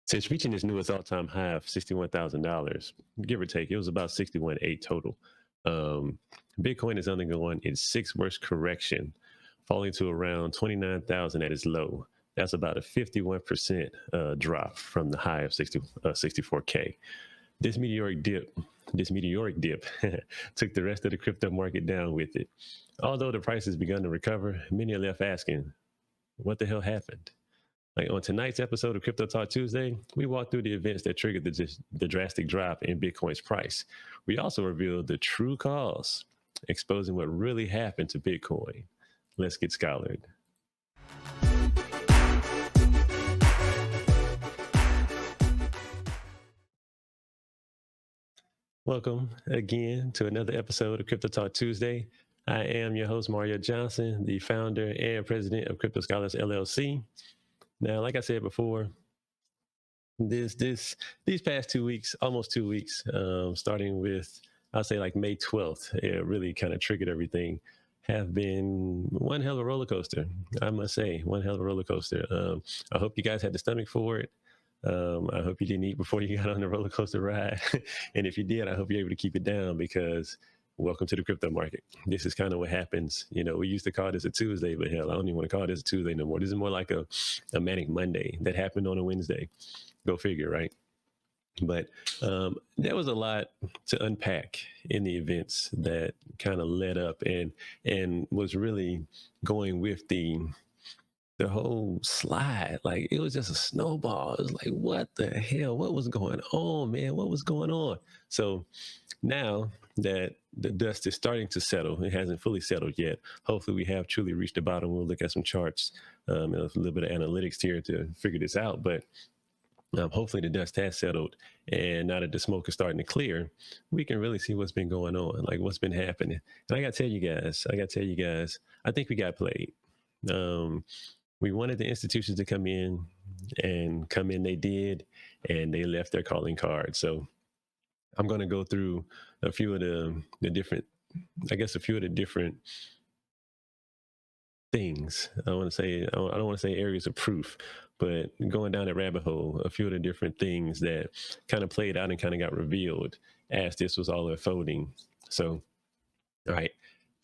Since reaching its newest all-time high of $61,000, give or take, it was about 61.8 total. Um, Bitcoin is undergoing its sixth worst correction, falling to around 29,000 at its low. That's about a 51% drop from the high of 64K. This meteoric dip, this meteoric dip, took the rest of the crypto market down with it. Although the price has begun to recover, many are left asking, what the hell happened? Like on tonight's episode of Crypto Talk Tuesday, we walk through the events that triggered the drastic drop in Bitcoin's price. We also revealed the true cause, exposing what really happened to Bitcoin. Let's get scholared. Welcome again to another episode of Crypto Talk Tuesday. I am your host, Mario Johnson, the founder and president of Crypto Scholars LLC. Now, like I said before, these past 2 weeks, almost 2 weeks, starting with I'll say like May 12th, it really kind of triggered everything, have been one hell of a roller coaster. I must say, one hell of a roller coaster. I hope you guys had the stomach for it. I hope you didn't eat before you got on the roller coaster ride. And if you did, I hope you're able to keep it down, because welcome to the crypto market. This is kind of what happens. You know, we used to call this a Tuesday, but hell, I don't even want to call this a Tuesday no more. This is more like a manic Monday that happened on a Wednesday. Go figure, right? But there was a lot to unpack in the events that kind of led up and was really going with the whole slide. Like, it was just a snowball. It was like, what the hell? What was going on, man? What was going on? So now that the dust is starting to settle, it hasn't fully settled yet. Hopefully we have truly reached the bottom. We'll look at some charts and a little bit of analytics here to figure this out. But hopefully the dust has settled, and now that the smoke is starting to clear, we can really see what's been going on, like what's been happening. And I gotta tell you guys, I think we got played. We wanted the institutions to come in, and they did, and they left their calling card. So I'm going to go through a few of the different, a few of the different things. I don't want to say areas of proof, but going down that rabbit hole, a few of the different things that kind of played out and kind of got revealed as this was all unfolding. So, all right,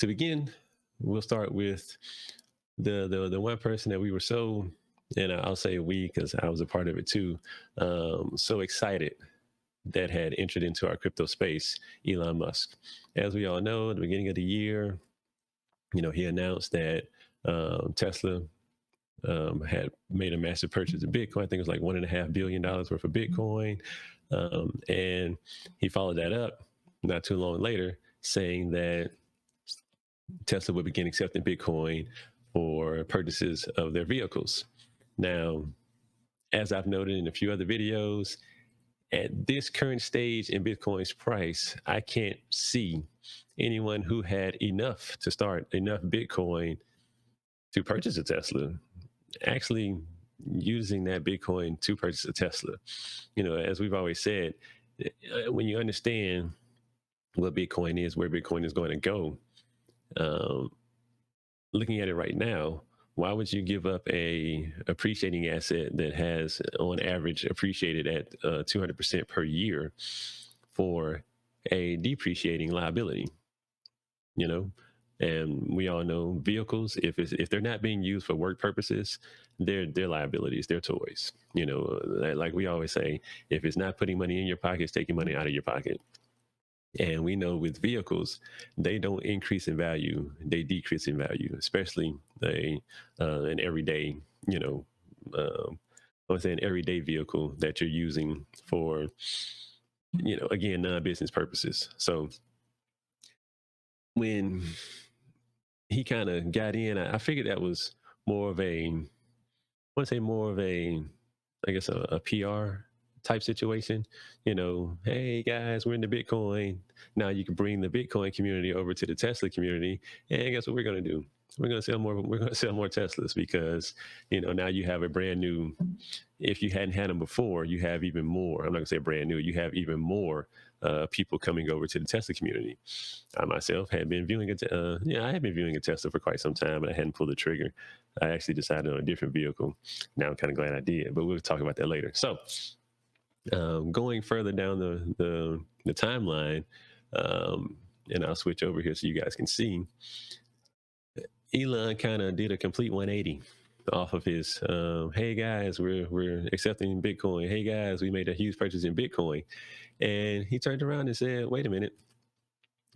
to begin, we'll start with the one person that we were so, and I'll say we because I was a part of it too, so excited that had entered into our crypto space, Elon Musk. As we all know, at the beginning of the year, he announced that Tesla had made a massive purchase of Bitcoin. I think it was like $1.5 billion worth of Bitcoin. And he followed that up not too long later, saying that Tesla would begin accepting Bitcoin for purchases of their vehicles. Now, as I've noted in a few other videos, at this current stage in Bitcoin's price, I can't see anyone who had enough Bitcoin to purchase a Tesla actually using that Bitcoin to purchase a Tesla. As we've always said, when you understand what Bitcoin is, where Bitcoin is going to go, looking at it right now, why would you give up a appreciating asset that has on average appreciated at 200% per year for a depreciating liability? And we all know vehicles, if they're not being used for work purposes, they're liabilities, they're toys. Like we always say, if it's not putting money in your pocket, it's taking money out of your pocket. And we know with vehicles, they don't increase in value, they decrease in value, especially an everyday, I would say an everyday vehicle that you're using for, again, non-business purposes. So when he kind of got in, I figured that was more of a PR type situation. Hey guys, we're in the Bitcoin. Now you can bring the Bitcoin community over to the Tesla community, and guess what we're going to do? We're going to sell more Teslas, because now you have a brand new, if you hadn't had them before, you have even more. I'm not going to say brand new, you have even more people coming over to the Tesla community. I myself had been viewing it. I had been viewing a Tesla for quite some time, but I hadn't pulled the trigger. I actually decided on a different vehicle. Now I'm kind of glad I did, but we'll talk about that later. So, going further down the timeline, and I'll switch over here so you guys can see. Elon kind of did a complete 180 off of his hey guys, we're accepting Bitcoin. Hey guys, we made a huge purchase in Bitcoin. And he turned around and said, wait a minute.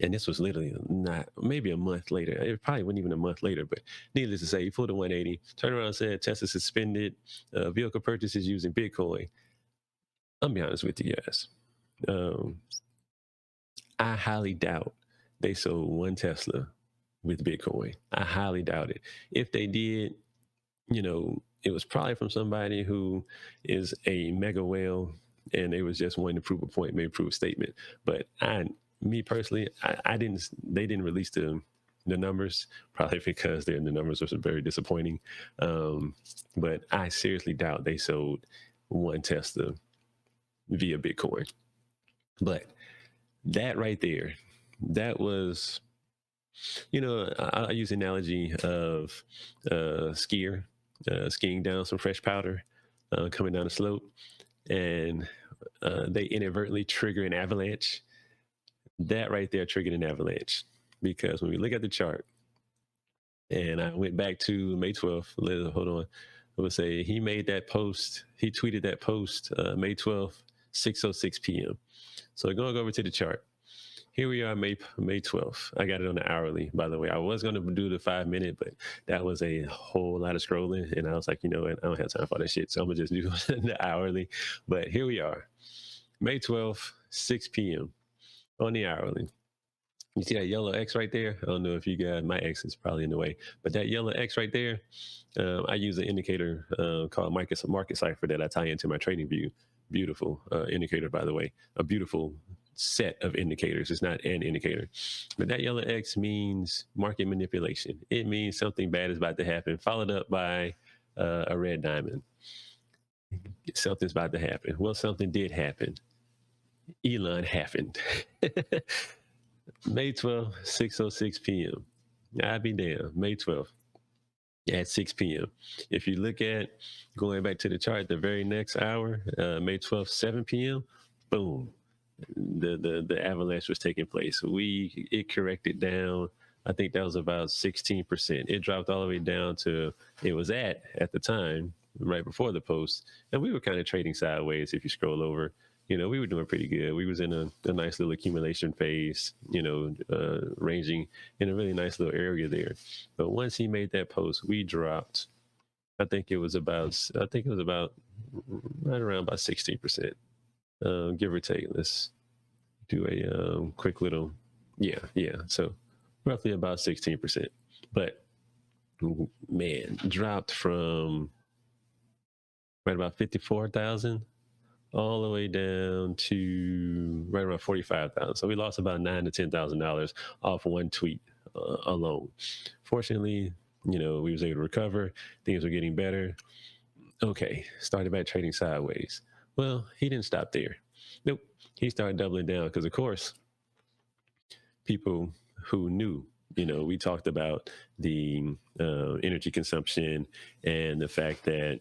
And this was literally not maybe a month later. It probably wasn't even a month later, but needless to say, he pulled a 180, turned around and said Tesla suspended vehicle purchases using Bitcoin. I'll be honest with you guys. I highly doubt they sold one Tesla with Bitcoin. I highly doubt it. If they did, it was probably from somebody who is a mega whale and they was just wanting to prove a point, maybe prove a statement. But me personally, they didn't release the numbers, probably because the numbers were very disappointing. But I seriously doubt they sold one Tesla via Bitcoin. But that right there, that was, I use the analogy of skier skiing down some fresh powder, coming down a slope, and they inadvertently trigger an avalanche. That right there triggered an avalanche, because when we look at the chart, and I went back to May 12th, hold on, I would say he made that post, he tweeted that post May 12th, 6:06 p.m. So going over to the chart. Here we are, May 12th. I got it on the hourly, by the way. I was going to do the 5-minute, but that was a whole lot of scrolling. And I was like, you know what? I don't have time for that shit. So I'm going to just do the hourly. But here we are, May 12th, 6 p.m. on the hourly. You see that yellow X right there? I don't know if you got, my X is probably in the way, but that yellow X right there, I use an indicator called Market Cipher that I tie into my trading view. Beautiful indicator, by the way. A beautiful set of indicators. It's not an indicator. But that yellow X means market manipulation. It means something bad is about to happen, followed up by a red diamond. Something's about to happen. Well, something did happen. Elon happened. May 12th, 6:06 p.m. I'd be damn. May 12th at 6 p.m. If you look at going back to the chart, the very next hour, May 12th, 7 p.m., boom, the avalanche was taking place. It corrected down. I think that was about 16%. It dropped all the way down to, it was at the time, right before the post, and we were kind of trading sideways. If you scroll over, we were doing pretty good. We was in a nice little accumulation phase, ranging in a really nice little area there. But once he made that post, we dropped. I think it was about right around about 16%, give or take. Let's do a quick little, yeah. So roughly about 16%. But man, dropped from right about 54,000 all the way down to right around 45,000. So we lost about $9,000 to $10,000 off one tweet alone. Fortunately, we was able to recover. Things were getting better. Okay, started back trading sideways. Well, he didn't stop there. Nope, he started doubling down because, of course, people who knew, we talked about the energy consumption and the fact that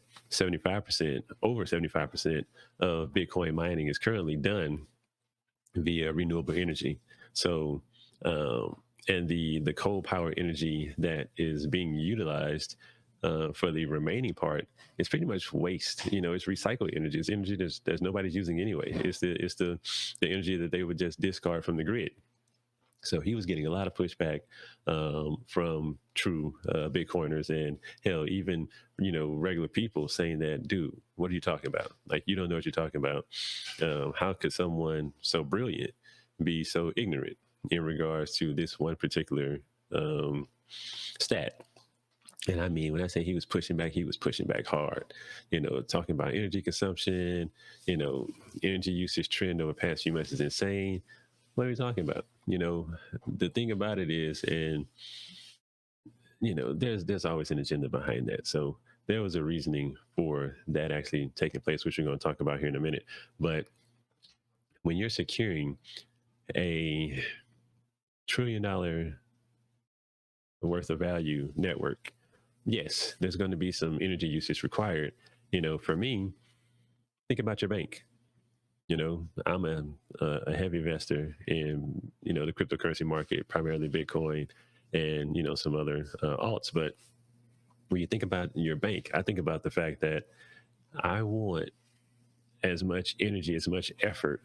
over 75% of Bitcoin mining is currently done via renewable energy. So, and the coal power energy that is being utilized for the remaining part is pretty much waste. It's recycled energy. It's energy that nobody's using anyway. It's the energy that they would just discard from the grid. So he was getting a lot of pushback from true Bitcoiners, and hell, even regular people saying that, dude, what are you talking about? Like, you don't know what you're talking about. How could someone so brilliant be so ignorant in regards to this one particular stat? And I mean, when I say he was pushing back hard, talking about energy consumption, energy usage trend over the past few months is insane. What are we talking about? The thing about it is, and there's always an agenda behind that. So there was a reasoning for that actually taking place, which we're going to talk about here in a minute. But when you're securing a $1 trillion worth of value network, yes, there's going to be some energy usage required. For me, think about your bank. I'm a heavy investor in the cryptocurrency market, primarily Bitcoin, and some other alts. But when you think about your bank, I think about the fact that I want as much energy, as much effort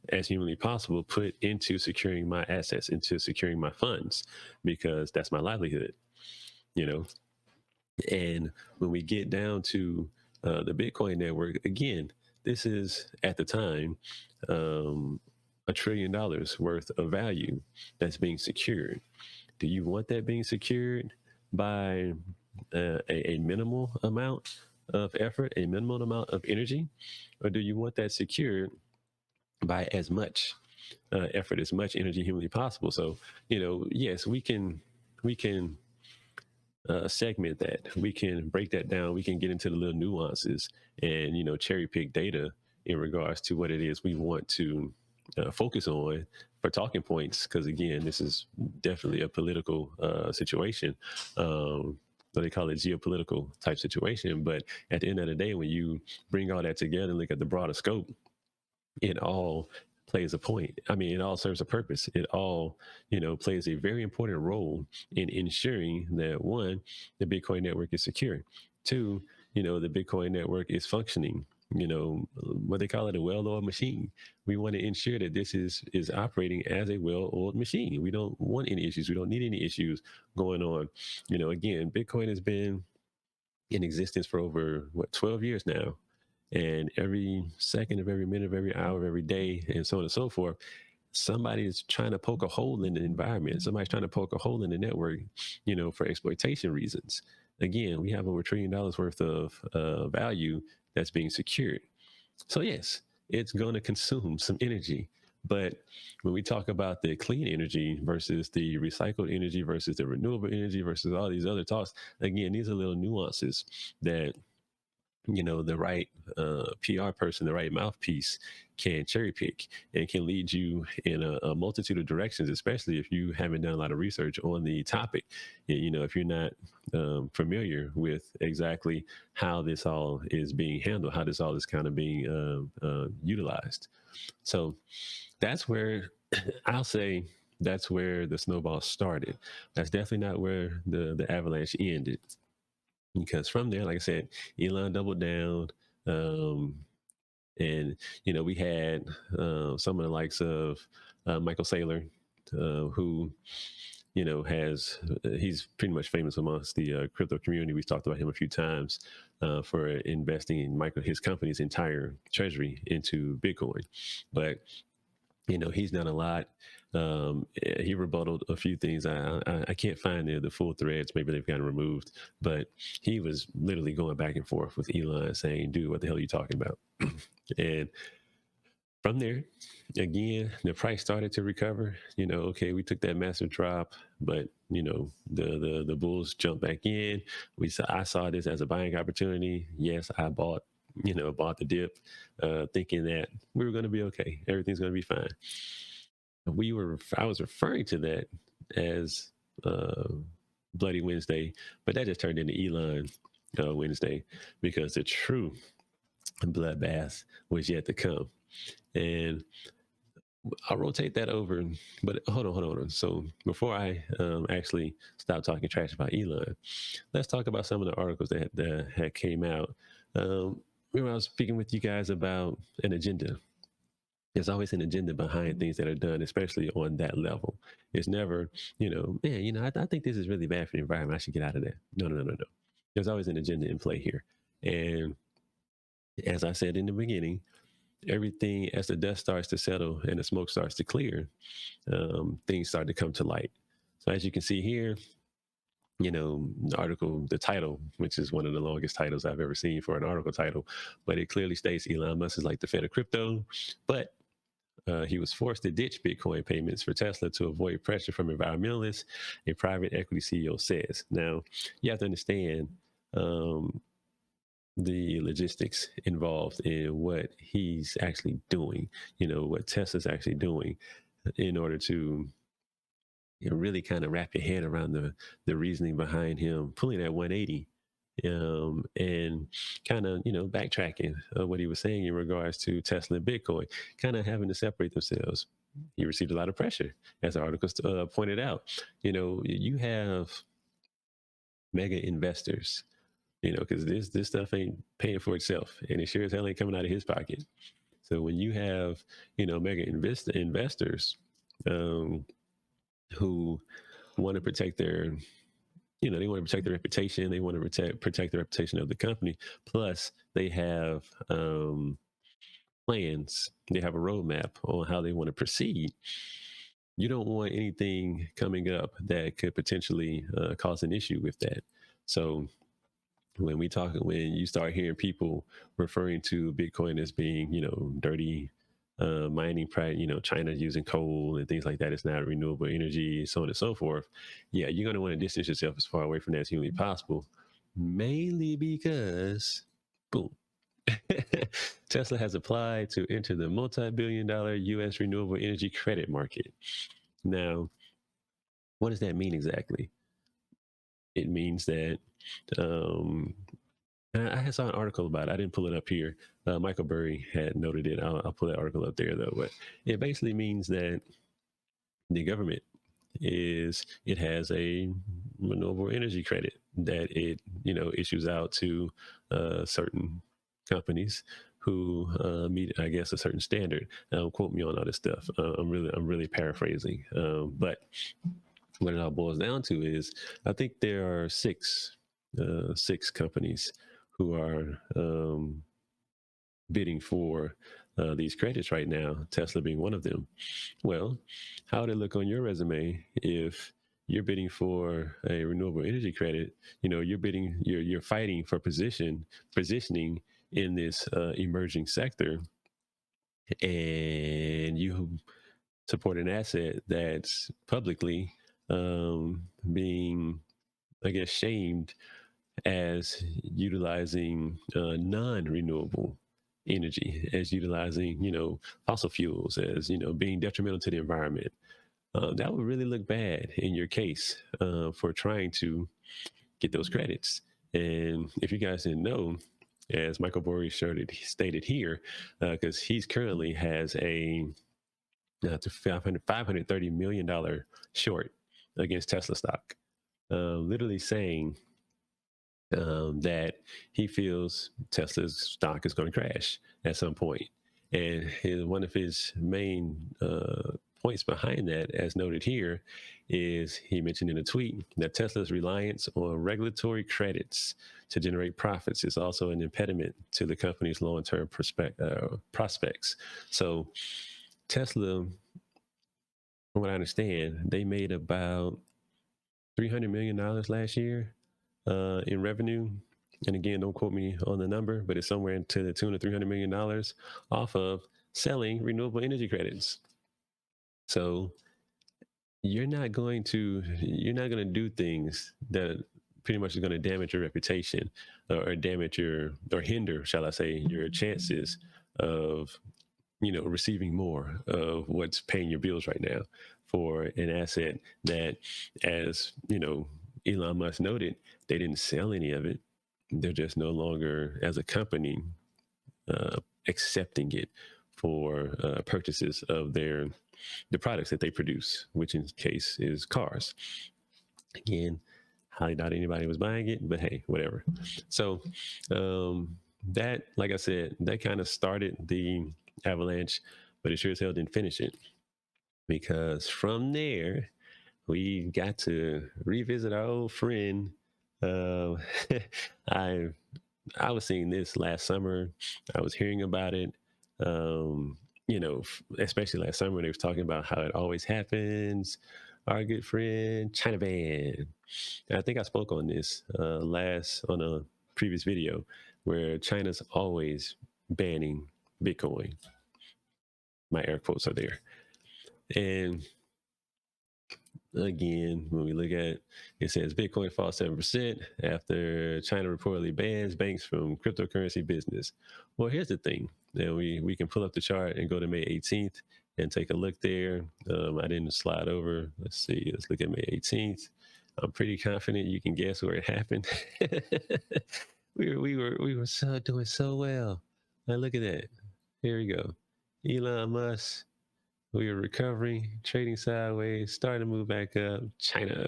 as humanly possible put into securing my assets, into securing my funds, because that's my livelihood. You know, And when we get down to the Bitcoin network, again, this is at the time $1 trillion worth of value that's being secured. Do you want that being secured by a minimal amount of effort, a minimal amount of energy, or do you want that secured by as much effort, as much energy humanly possible? So, yes, we can segment that. We can break that down. We can get into the little nuances and cherry pick data in regards to what it is we want to focus on for talking points. Because again, this is definitely a political situation. What they call it, geopolitical type situation. But at the end of the day, when you bring all that together and look at the broader scope, it all plays a point. I mean, it all serves a purpose. It all, plays a very important role in ensuring that one, the Bitcoin network is secure. Two, the Bitcoin network is functioning. What they call it, a well-oiled machine. We want to ensure that this is operating as a well-oiled machine. We don't want any issues. We don't need any issues going on. Again, Bitcoin has been in existence for over 12 years now, and every second of every minute of every hour of every day and so on and so forth, somebody is trying to poke a hole in the environment. Somebody's trying to poke a hole in the network, for exploitation reasons. Again, we have over $1 trillion worth of value that's being secured. So yes, it's going to consume some energy. But when we talk about the clean energy versus the recycled energy versus the renewable energy versus all these other talks, again, these are little nuances that the right PR person, the right mouthpiece can cherry pick and can lead you in a multitude of directions, especially if you haven't done a lot of research on the topic. If you're not familiar with exactly how this all is being handled, how this all is kind of being utilized. So that's where I'll say that's where the snowball started. That's definitely not where the avalanche ended, because from there, like I said, Elon doubled down. Um, and, we had some of the likes of Michael Saylor, who, he's pretty much famous amongst the crypto community. We've talked about him a few times for investing in his company's entire treasury into Bitcoin. But he's done a lot. He rebutted a few things. I can't find the full threads. Maybe they've gotten removed, but he was literally going back and forth with Elon saying, dude, what the hell are you talking about? And from there, again, the price started to recover. Okay, we took that massive drop, but the bulls jumped back in. I saw this as a buying opportunity. Yes, I bought the dip, thinking that we were going to be okay. Everything's going to be fine. I was referring to that as Bloody Wednesday, but that just turned into Elon Wednesday, because the true bloodbath was yet to come. And I'll rotate that over, but hold on. So before I actually stop talking trash about Elon, let's talk about some of the articles that had came out. Remember, I was speaking with you guys about an agenda. There's always an agenda behind things that are done, especially on that level. It's never, man, I think this is really bad for the environment. I should get out of that. No. There's always an agenda in play here. And as I said in the beginning, everything, as the dust starts to settle and the smoke starts to clear, things start to come to light. So as you can see here, the article, the title, which is one of the longest titles I've ever seen for an article title, but it clearly states Elon Musk is like the Fed of crypto, but he was forced to ditch Bitcoin payments for Tesla to avoid pressure from environmentalists, a private equity CEO says. Now, you have to understand, the logistics involved in what he's actually doing, what Tesla's actually doing in order to really kind of wrap your head around the reasoning behind him pulling that 180 and kind of backtracking what he was saying in regards to Tesla and Bitcoin, kind of having to separate themselves. He received a lot of pressure, as the article pointed out. You have mega investors, because this stuff ain't paying for itself, and it sure as hell ain't coming out of his pocket. So when you have mega investors who want to protect their they want to protect their reputation, they want to protect the reputation of the company, plus they have plans, they have a roadmap on how they want to proceed. You don't want anything coming up that could potentially cause an issue with that. So when you start hearing people referring to Bitcoin as being, dirty mining, China using coal and things like that, it's not renewable energy, so on and so forth. Yeah, you're going to want to distance yourself as far away from that as humanly possible, mainly because, boom, Tesla has applied to enter the multi-billion-dollar U.S. renewable energy credit market. Now, what does that mean exactly? It means that I saw an article about it. I didn't pull it up here. Michael Burry had noted it. I'll pull that article up there, though. But it basically means that the government it has a renewable energy credit that it issues out to certain companies who meet, I guess, a certain standard. Quote me on all this stuff. I'm really paraphrasing, but what it all boils down to is I think there are six companies who are bidding for these credits right now, Tesla being one of them. Well, how would it look on your resume if you're bidding for a renewable energy credit? You're fighting for positioning in this emerging sector, and you support an asset that's publicly being, I guess, shamed as utilizing non-renewable energy, as utilizing, fossil fuels, as, being detrimental to the environment. That would really look bad in your case for trying to get those credits. And if you guys didn't know, as Michael Burry stated here, because he's currently has a $530 million short against Tesla stock, literally saying that he feels Tesla's stock is going to crash at some point. And one of his main points behind that, as noted here, is he mentioned in a tweet that Tesla's reliance on regulatory credits to generate profits is also an impediment to the company's long-term prospects. So Tesla, from what I understand, they made about $300 million last year in revenue. And again, don't quote me on the number, but it's somewhere to the tune of $300 million off of selling renewable energy credits. So you're not going to do things that pretty much is going to damage your reputation or damage or hinder, shall I say, your chances of receiving more of what's paying your bills right now for an asset that, as Elon Musk noted, they didn't sell any of it. They're just no longer, as a company, accepting it for purchases of the products that they produce, which in case is cars. Again, highly doubt anybody was buying it, but hey, whatever. So that, like I said, that kind of started the avalanche, but it sure as hell didn't finish it, because from there we got to revisit our old friend. Uh, I I was seeing this last summer. I was hearing about it. Especially last summer, they was talking about how it always happens. Our good friend China Van. And I think I spoke on this on a previous video, where China's always banning Bitcoin. My air quotes are there. And again, when we look at it, says Bitcoin falls 7% after China reportedly bans banks from cryptocurrency business. Well, here's the thing. Now we can pull up the chart and go to May 18th and take a look there. I didn't slide over. Let's see. Let's look at May 18th. I'm pretty confident you can guess where it happened. we were so doing so well. Now look at that. Here we go. Elon Musk. We are recovering, trading sideways, starting to move back up. China.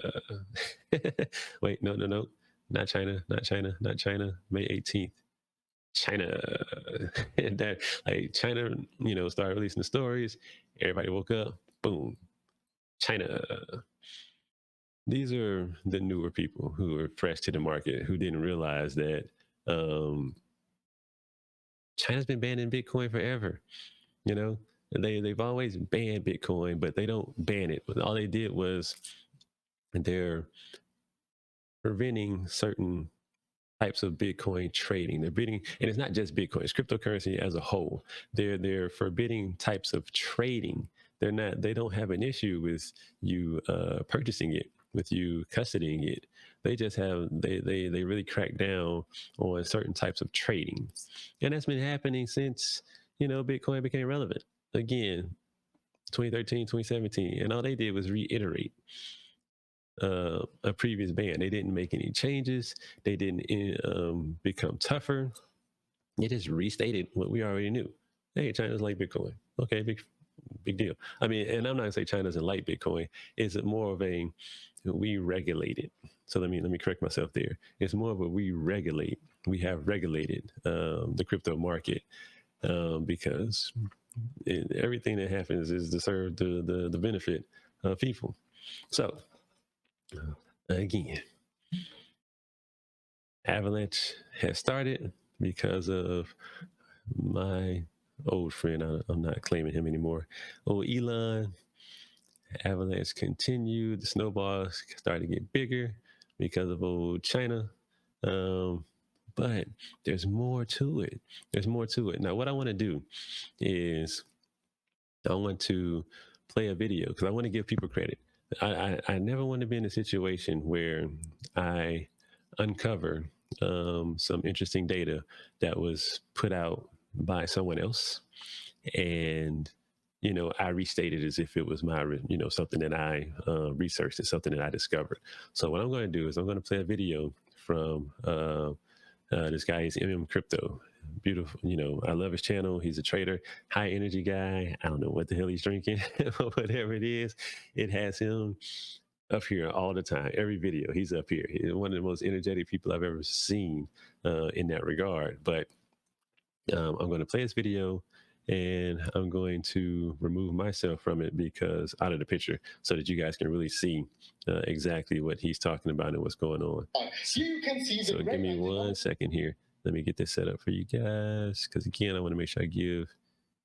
Wait, no. Not China, not China, not China. May 18th. China. And that, like, China, started releasing the stories. Everybody woke up. Boom. China. These are the newer people who are fresh to the market who didn't realize that um, China's been banning Bitcoin forever. You know, they've always banned Bitcoin, but they don't ban it. All they did was they're preventing certain types of Bitcoin trading. They're bidding, and it's not just Bitcoin; it's cryptocurrency as a whole. They're forbidding types of trading. They're not. They don't have an issue with you purchasing it, with you custodying it. They just have they really crack down on certain types of trading, and that's been happening since Bitcoin became relevant. Again, 2013, 2017, and all they did was reiterate a previous ban. They didn't make any changes. They didn't become tougher. They just restated what we already knew. Hey, China's like Bitcoin. Okay, big deal. I mean, and I'm not gonna say China doesn't like Bitcoin. It's more of a we regulate it. So let me correct myself there. It's more of a we regulate. We have regulated the crypto market because everything that happens is to serve the benefit of people. So again, Avalanche has started because of my old friend. I'm not claiming him anymore. Oh, Elon. Avalanche continued. The snowballs started to get bigger because of old China. But there's more to it. There's more to it. Now, what I want to do is I want to play a video because I want to give people credit. I never want to be in a situation where I uncover some interesting data that was put out by someone else, and I restate it as if it was my something that I researched, it's something that I discovered. So what I'm going to do is I'm going to play a video from this guy is Crypto. Beautiful. I love his channel. He's a trader, high energy guy. I don't know what the hell he's drinking, but whatever it is, it has him up here all the time. Every video, he's up here. He's one of the most energetic people I've ever seen in that regard. But I'm going to play this video and I'm going to remove myself from it because out of the picture so that you guys can really see exactly what he's talking about and what's going on. You can see so give me 1 second here. Let me get this set up for you guys because again, I want to make sure I give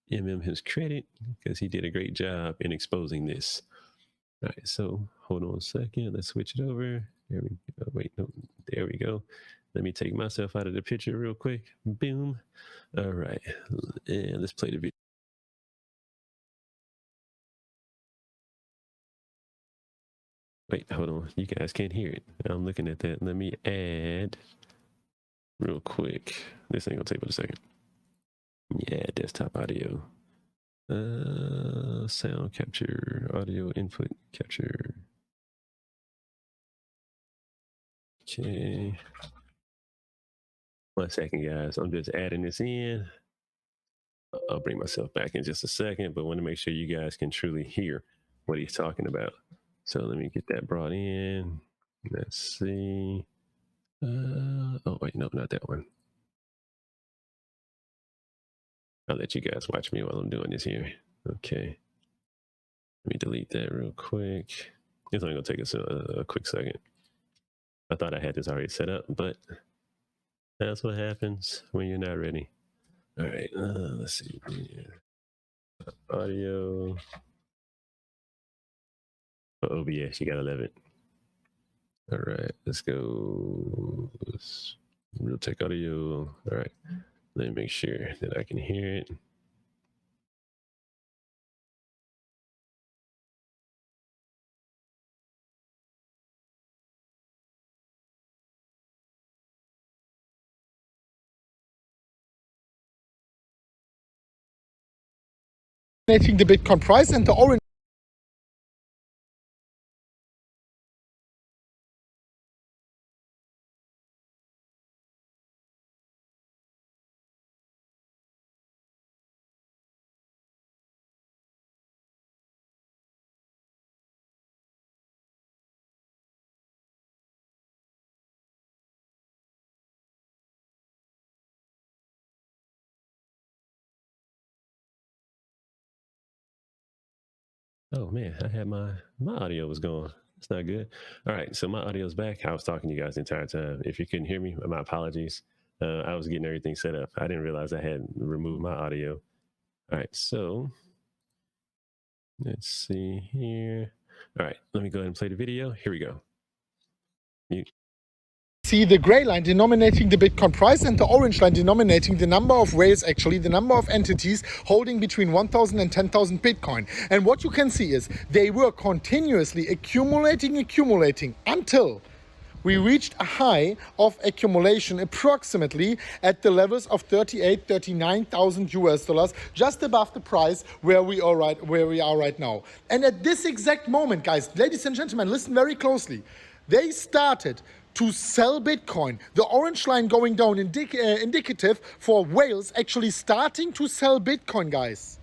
his credit because he did a great job in exposing this. All right, so hold on a second. Let's switch it over. There we go. Wait, no, there we go. Let me take myself out of the picture real quick. Boom. All right, and let's play the video. Wait, hold on. You guys can't hear it. I'm looking at that. Let me add real quick. This ain't gonna take but a second. Yeah, desktop audio. Sound capture, audio input capture. Okay. 1 second, guys. I'm just adding this in. I'll bring myself back in just a second, but want to make sure you guys can truly hear what he's talking about. So let me get that brought in. Let's see. Oh, wait, no, not that one. I'll let you guys watch me while I'm doing this here. Okay. Let me delete that real quick. It's only going to take us a quick second. I thought I had this already set up, but that's what happens when you're not ready. All right, let's see. Audio. For OBS, you got to love it. All right, let's go. Real Tech Audio. All right, let me make sure that I can hear it. the Bitcoin price, and the orange. Oh man, I had my audio was going. It's not good. All right, so my audio's back. I was talking to you guys the entire time. If you couldn't hear me, my apologies. I was getting everything set up. I didn't realize I had removed my audio. All right, so let's see here. All right, let me go ahead and play the video. Here we go. See the gray line denominating the Bitcoin price and the orange line denominating the number of whales, actually the number of entities holding between 1,000 and 10,000 Bitcoin. And what you can see is they were continuously accumulating until we reached a high of accumulation approximately at the levels of 38, 39,000 US dollars, just above the price where we are right now. And at this exact moment, guys, ladies and gentlemen, listen very closely. They started to sell Bitcoin. The orange line going down, indicative for whales actually starting to sell Bitcoin, guys.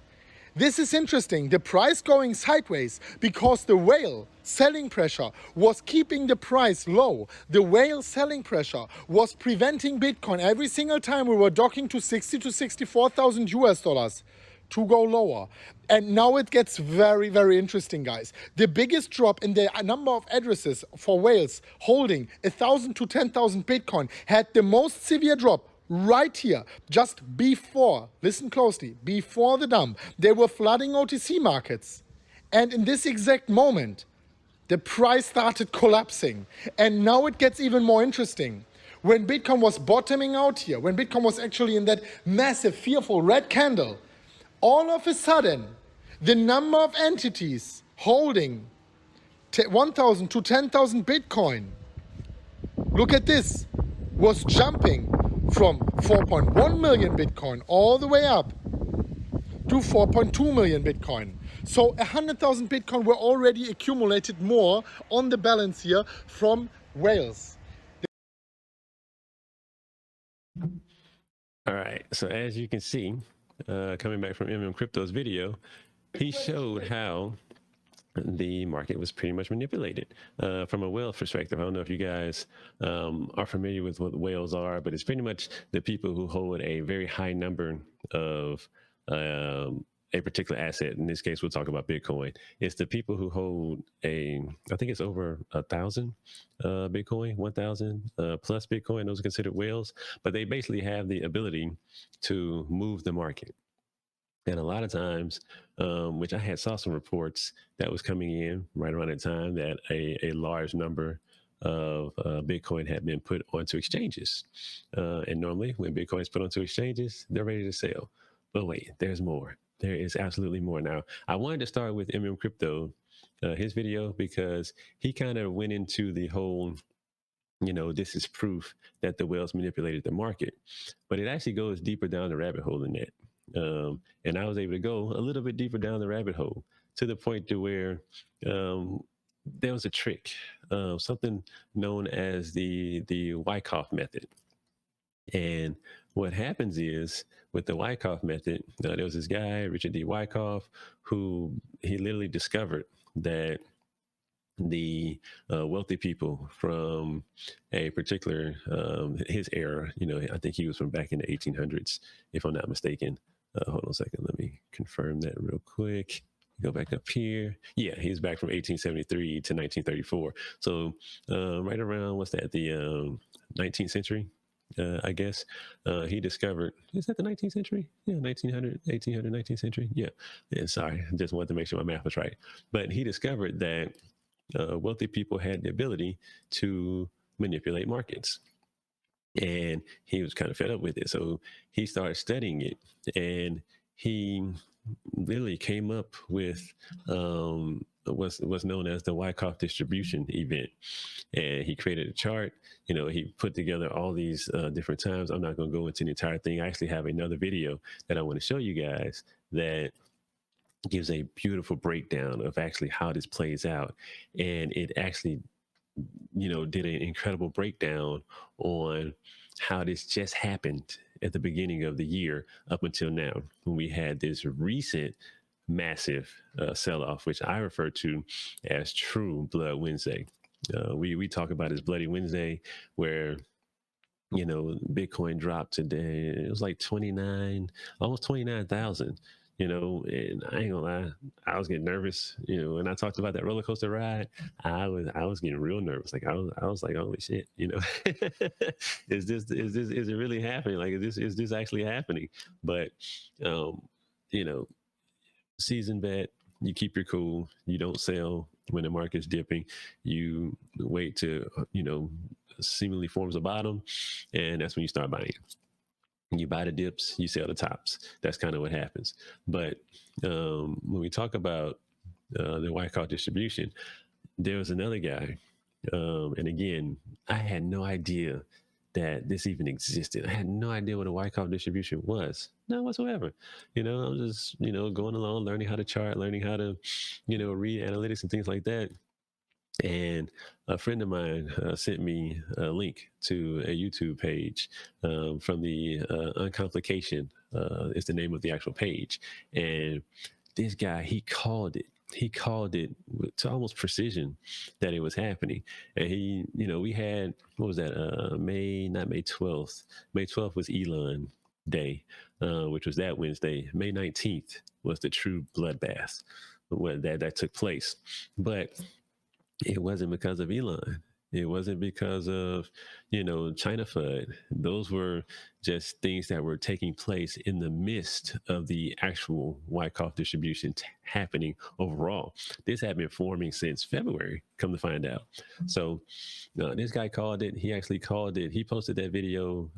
This is interesting. The price going sideways because the whale selling pressure was keeping the price low. The whale selling pressure was preventing Bitcoin every single time we were docking to 60 to 64,000 US dollars to go lower. And now it gets very, very interesting, guys. The biggest drop in the number of addresses for whales holding 1,000 to 10,000 Bitcoin had the most severe drop right here, just before, listen closely, before the dump. They were flooding OTC markets. And in this exact moment, the price started collapsing. And now it gets even more interesting. When Bitcoin was bottoming out here, when Bitcoin was actually in that massive, fearful red candle, all of a sudden, the number of entities holding 1,000 to 10,000 Bitcoin, look at this, was jumping from 4.1 million Bitcoin all the way up to 4.2 million Bitcoin. So 100,000 Bitcoin were already accumulated more on the balance here from whales. All right, so as you can see, coming back from Crypto's video, he showed how the market was pretty much manipulated from a whale perspective. I don't know if you guys are familiar with what whales are, but it's pretty much the people who hold a very high number of a particular asset. In this case, we'll talk about Bitcoin. It's the people who hold I think it's over 1,000 Bitcoin, 1,000 plus Bitcoin. Those are considered whales, but they basically have the ability to move the market. And a lot of times, which I saw some reports that was coming in right around the time that a large number of Bitcoin had been put onto exchanges. And normally when Bitcoin is put onto exchanges, they're ready to sell. But wait, there's more. There is absolutely more. Now, I wanted to start with Crypto, his video, because he kind of went into the whole, this is proof that the whales manipulated the market. But it actually goes deeper down the rabbit hole than that. And I was able to go a little bit deeper down the rabbit hole to the point to where there was a trick, something known as the Wyckoff method. And what happens is with the Wyckoff method, there was this guy, Richard D. Wyckoff, who he literally discovered that the wealthy people from a particular his era, I think he was from back in the 1800s, if I'm not mistaken. Hold on a second, let me confirm that real quick. Go back up here. Yeah, he's back from 1873 to 1934. So right around, what's that, the 19th century, I guess. He discovered, is that the 19th century? Yeah, 1900, 1800, 19th century. Yeah, sorry, I just wanted to make sure my math was right. But he discovered that wealthy people had the ability to manipulate markets. And he was kind of fed up with it. So he started studying it, and he literally came up with what's known as the Wyckoff distribution event. And he created a chart. He put together all these different times. I'm not going to go into the entire thing. I actually have another video that I want to show you guys that gives a beautiful breakdown of actually how this plays out. And it actually, did an incredible breakdown on how this just happened at the beginning of the year up until now, when we had this recent massive sell-off, which I refer to as True Blood Wednesday. We talk about as Bloody Wednesday, where Bitcoin dropped today. It was like 29, almost 29,000. And I ain't gonna lie, I was getting nervous. When I talked about that roller coaster ride, I was getting real nervous. Like I was like, holy shit, is it really happening? Like is this actually happening? But um, you know, season bet, you keep your cool. You don't sell when the market's dipping. You wait to seemingly forms a bottom, and that's when you start buying. You buy the dips, you sell the tops. That's kind of what happens. But when we talk about the Wyckoff distribution, there was another guy, and again, I had no idea that this even existed. I had no idea what a Wyckoff distribution was, none whatsoever. I was just going along, learning how to chart, learning how to read analytics and things like that. And a friend of mine sent me a link to a YouTube page from the Uncomplication is the name of the actual page. And this guy, he called it. He called it to almost precision that it was happening. And we had, what was that? Not May 12th. May 12th was Elon Day, which was that Wednesday. May 19th was the true bloodbath that took place. But it wasn't because of Elon. It wasn't because of, China FUD. Those were just things that were taking place in the midst of the actual Wyckoff distribution happening overall. This had been forming since February, come to find out. So this guy called it. He actually called it. He posted that video,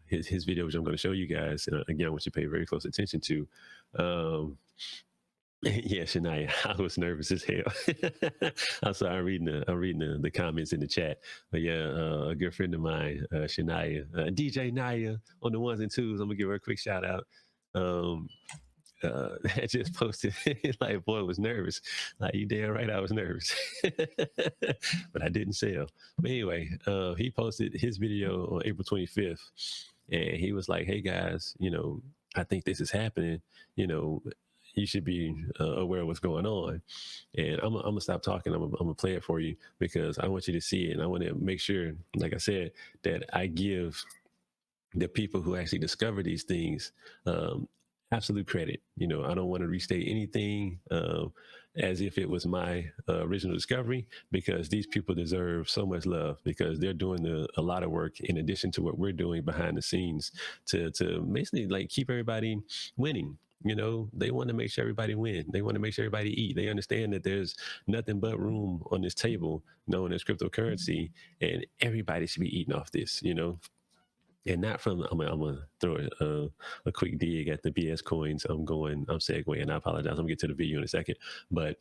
his video, which I'm going to show you guys. Again, I want you to pay very close attention to. Yeah, Shania, I was nervous as hell. I'm sorry, I'm reading the comments in the chat. But yeah, a good friend of mine, Shania, DJ Naya on the ones and twos. I'm gonna give her a quick shout out. Um, I just posted like, boy, I was nervous. Like, you damn right, I was nervous, but I didn't sell. But anyway, he posted his video on April 25th, and he was like, "Hey guys, I think this is happening. You know, you should be aware of what's going on." And I'm gonna stop talking. I'm gonna play it for you because I want you to see it, and I want to make sure, like I said, that I give the people who actually discover these things absolute credit. I don't want to restate anything as if it was my original discovery, because these people deserve so much love, because they're doing a lot of work in addition to what we're doing behind the scenes to basically like keep everybody winning. They want to make sure everybody win. They want to make sure everybody eat. They understand that there's nothing but room on this table known as cryptocurrency, and everybody should be eating off this. And not from, I'm gonna throw a quick dig at the BS coins. I'm segueing. I apologize. I'm gonna get to the video in a second. But,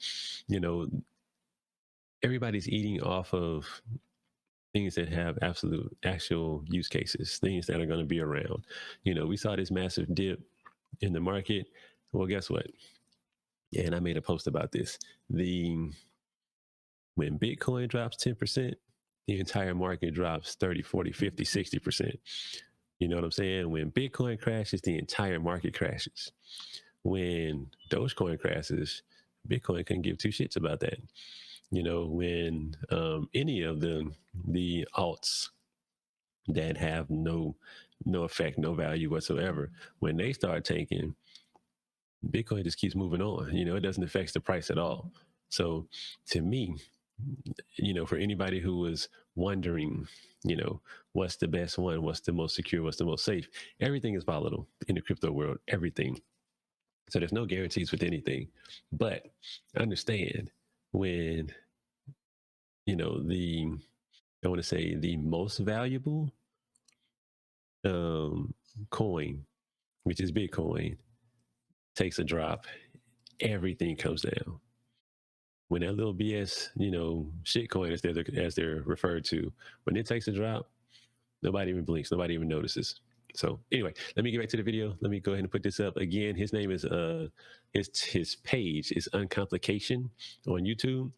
everybody's eating off of things that have actual use cases, things that are going to be around. We saw this massive dip in the market. Well, guess what? And I made a post about this. When Bitcoin drops 10%, the entire market drops 30, 40, 50, 60%. You know what I'm saying? When Bitcoin crashes, the entire market crashes. When Dogecoin crashes, Bitcoin couldn't give two shits about that. When any of the alts that have no effect, no value whatsoever, when they start tanking, Bitcoin just keeps moving on. It doesn't affect the price at all. So to me, for anybody who was wondering, what's the best one, what's the most secure, what's the most safe, everything is volatile in the crypto world, everything. So there's no guarantees with anything. But understand, when, I want to say the most valuable coin, which is Bitcoin, takes a drop, everything comes down. When that little BS, shitcoin, as they're referred to, when it takes a drop, nobody even blinks, nobody even notices. So anyway, let me get back to the video. Let me go ahead and put this up again. His name is his page is Uncomplication on YouTube.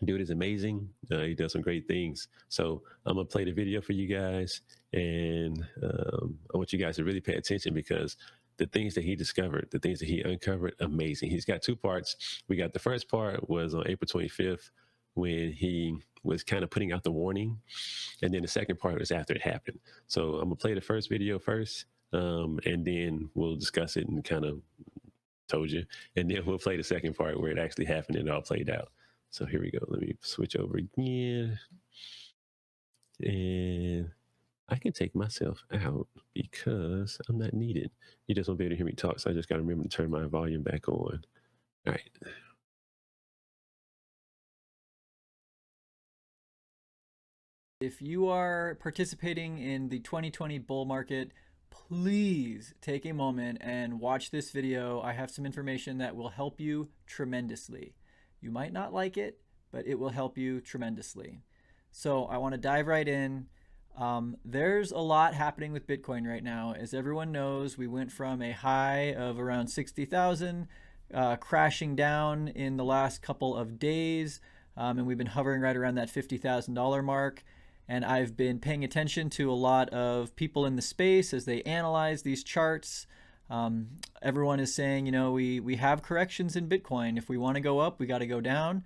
Dude is amazing. He does some great things. So I'm gonna play the video for you guys, and I want you guys to really pay attention because the things that he discovered, the things that he uncovered, amazing. He's got two parts. We got the first part was on April 25th when he was kind of putting out the warning, and then the second part was after it happened. So I'm gonna play the first video first, and then we'll discuss it and kind of told you, and then we'll play the second part where it actually happened and it all played out. So here we go. Let me switch over again. And I can take myself out because I'm not needed. You just won't be able to hear me talk. So I just got to remember to turn my volume back on. All right. If you are participating in the 2020 bull market, please take a moment and watch this video. I have some information that will help you tremendously. You might not like it, but it will help you tremendously. So I want to dive right in. There's a lot happening with Bitcoin right now. As everyone knows, we went from a high of around 60,000, crashing down in the last couple of days, and we've been hovering right around that $50,000 mark. And I've been paying attention to a lot of people in the space as they analyze these charts. Everyone is saying, you know, we have corrections in Bitcoin. If we want to go up, we got to go down.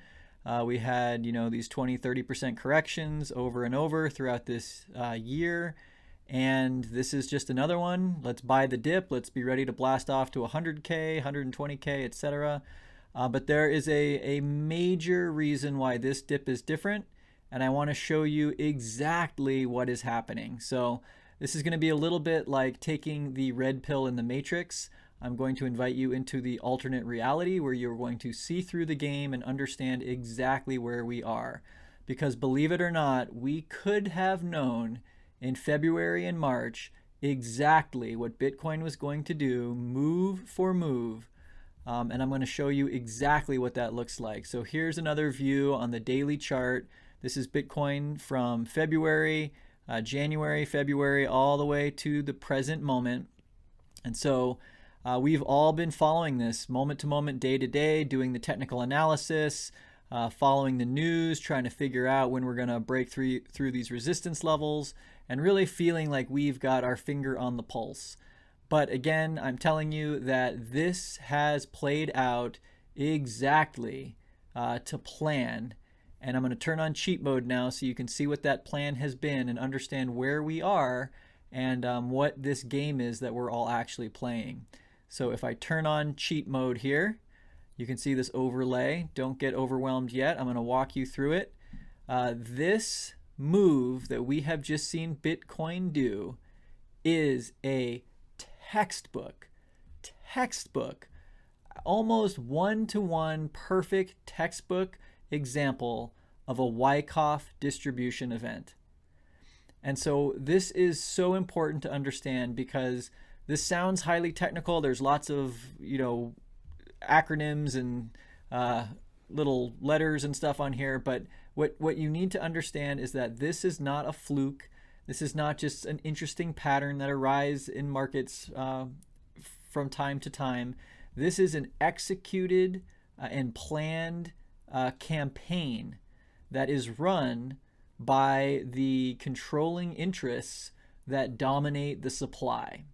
We had, you know, these 20-30% corrections over and over throughout this year. And this is just another one. Let's buy the dip. Let's be ready to blast off to 100K, 120K, etc. But there is a major reason why this dip is different. And I want to show you exactly what is happening. So this is going to be a little bit like taking the red pill in the Matrix. I'm going to invite you into the alternate reality where you're going to see through the game and understand exactly where we are. Because believe it or not, we could have known in February and March exactly what Bitcoin was going to do, move for move. And I'm going to show you exactly what that looks like. So here's another view on the daily chart. This is Bitcoin from February, January, February, all the way to the present moment. And so we've all been following this moment to moment, day to day, doing the technical analysis, following the news, trying to figure out when we're going to break through these resistance levels, and really feeling like we've got our finger on the pulse. But again, I'm telling you that this has played out exactly to plan. And I'm going to turn on cheat mode now so you can see what that plan has been and understand where we are and what this game is that we're all actually playing. So if I turn on cheat mode here, you can see this overlay. Don't get overwhelmed yet. I'm going to walk you through it. This move that we have just seen Bitcoin do is a textbook, almost one-to-one perfect textbook example of a Wyckoff distribution event. And so this is so important to understand because this sounds highly technical. There's lots of, you know, acronyms and little letters and stuff on here, but what you need to understand is that this is not a fluke. This is not just an interesting pattern that arises in markets from time to time. This is an executed and planned campaign that is run by the controlling interests that dominate the supply.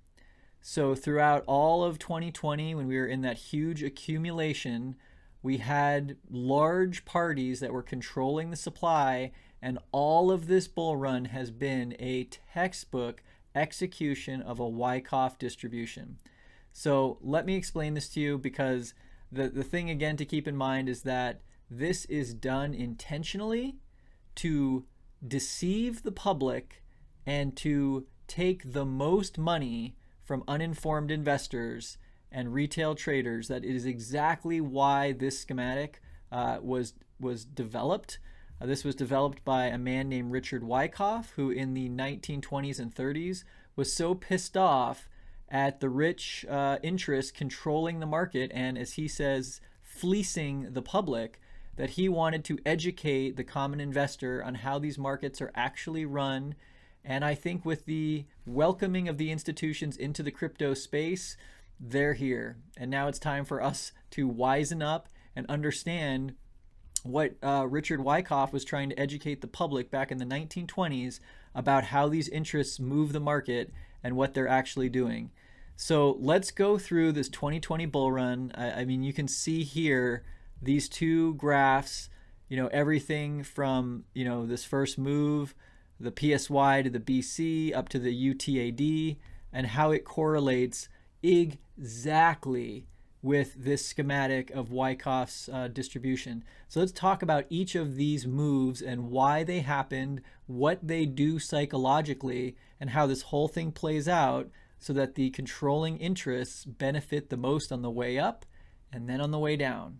So throughout all of 2020, when we were in that huge accumulation, we had large parties that were controlling the supply, and all of this bull run has been a textbook execution of a Wyckoff distribution. So let me explain this to you, because the thing again to keep in mind is that this is done intentionally to deceive the public and to take the most money from uninformed investors and retail traders. That is exactly why this schematic was developed. This was developed by a man named Richard Wyckoff, who in the 1920s and 30s was so pissed off at the rich interests controlling the market and, as he says, fleecing the public, that he wanted to educate the common investor on how these markets are actually run. And I think with the welcoming of the institutions into the crypto space, they're here. And now it's time for us to wisen up and understand what Richard Wyckoff was trying to educate the public back in the 1920s about how these interests move the market and what they're actually doing. So let's go through this 2020 bull run. I mean, you can see here these two graphs, everything from, this first move, the PSY to the BC up to the UTAD, and how it correlates exactly with this schematic of Wyckoff's distribution. So let's talk about each of these moves and why they happened, what they do psychologically, and how this whole thing plays out so that the controlling interests benefit the most on the way up and then on the way down.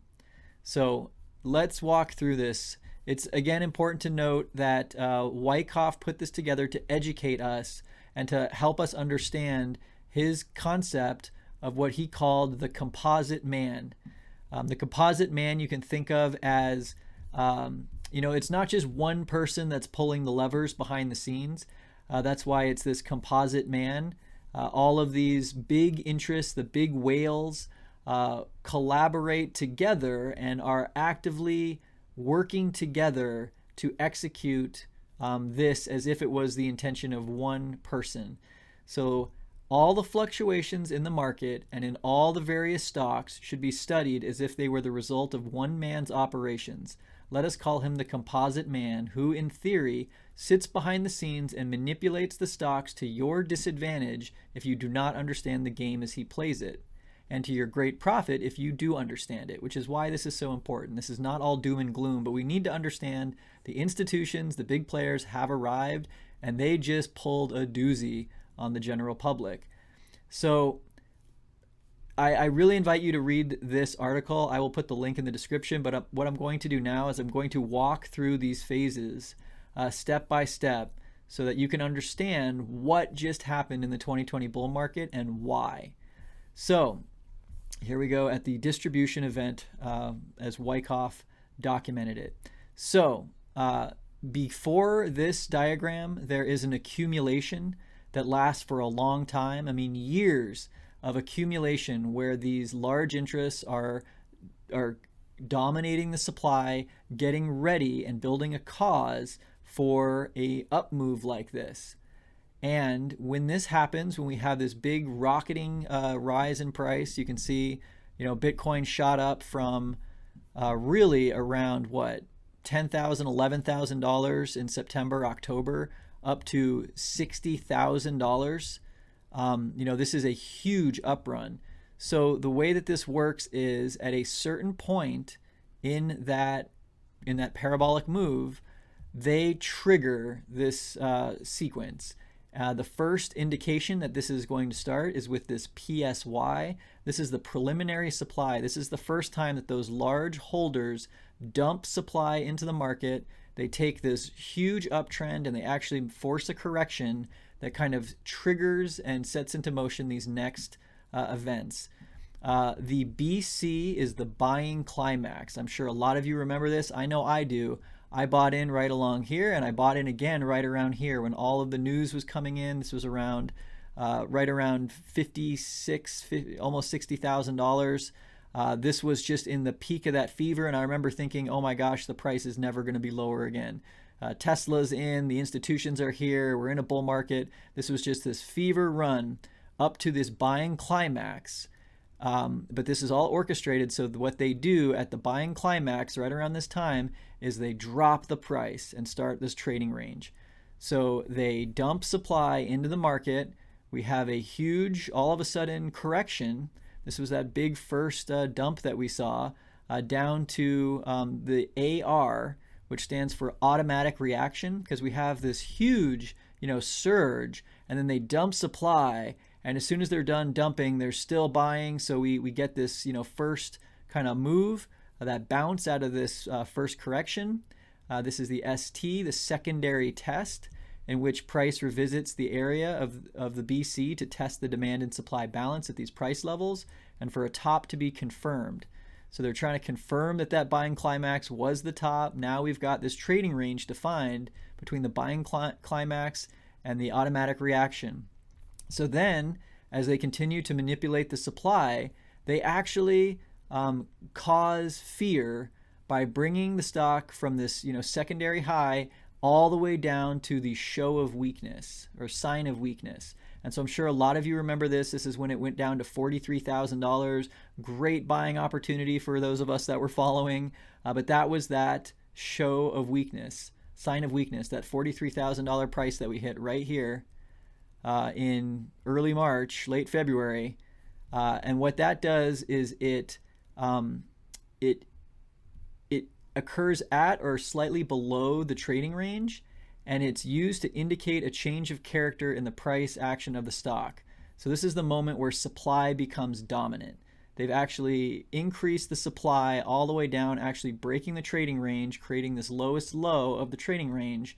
So let's walk through this. It's again important to note that Wyckoff put this together to educate us and to help us understand his concept of what he called the composite man. The composite man you can think of as, it's not just one person that's pulling the levers behind the scenes. That's why it's this composite man. All of these big interests, the big whales, collaborate together and are actively working together to execute this as if it was the intention of one person. So all the fluctuations in the market and in all the various stocks should be studied as if they were the result of one man's operations. Let us call him the composite man, who in theory sits behind the scenes and manipulates the stocks to your disadvantage if you do not understand the game as he plays it, and to your great profit if you do understand it, which is why this is so important. This is not all doom and gloom, but we need to understand the institutions, the big players have arrived, and they just pulled a doozy on the general public. So I really invite you to read this article. I will put the link in the description, but what I'm going to do now is I'm going to walk through these phases step by step so that you can understand what just happened in the 2020 bull market and why. So here we go at the distribution event as Wyckoff documented it. So before this diagram, there is an accumulation that lasts for a long time. I mean, years of accumulation where these large interests are dominating the supply, getting ready and building a cause for a up move like this. And when this happens, when we have this big rocketing rise in price, you can see, Bitcoin shot up from really around what, $10,000, $11,000 in September, October, up to $60,000. This is a huge uprun. So the way that this works is at a certain point in that parabolic move, they trigger this sequence. The first indication that this is going to start is with this PSY. This is the preliminary supply. This is the first time that those large holders dump supply into the market. They take this huge uptrend and they actually force a correction that kind of triggers and sets into motion these next events. The BC is the buying climax. I'm sure a lot of you remember this. I know I do. I bought in right along here, and I bought in again right around here when all of the news was coming in. This was around right around almost $60,000. This was just in the peak of that fever, and I remember thinking, oh my gosh, the price is never going to be lower again. Tesla's in, the institutions are here, we're in a bull market. This was just this fever run up to this buying climax. But this is all orchestrated, so what they do at the buying climax right around this time is they drop the price and start this trading range. So they dump supply into the market. We have a huge, all of a sudden, correction. This was that big first dump that we saw down to the AR, which stands for automatic reaction, because we have this huge, surge, and then they dump supply. And as soon as they're done dumping, they're still buying. So we get this, first kind of move, that bounce out of this first correction. This is the ST, the secondary test, in which price revisits the area of the BC to test the demand and supply balance at these price levels and for a top to be confirmed. So they're trying to confirm that buying climax was the top. Now we've got this trading range defined between the buying climax and the automatic reaction. So then, as they continue to manipulate the supply, they actually cause fear by bringing the stock from this, secondary high all the way down to the show of weakness or sign of weakness. And so I'm sure a lot of you remember this. This is when it went down to $43,000. Great buying opportunity for those of us that were following. But that was that show of weakness, sign of weakness, that $43,000 price that we hit right here in early March, late February. And what that does is it occurs at or slightly below the trading range, and it's used to indicate a change of character in the price action of the stock. So this is the moment where supply becomes dominant. They've actually increased the supply all the way down, actually breaking the trading range, creating this lowest low of the trading range,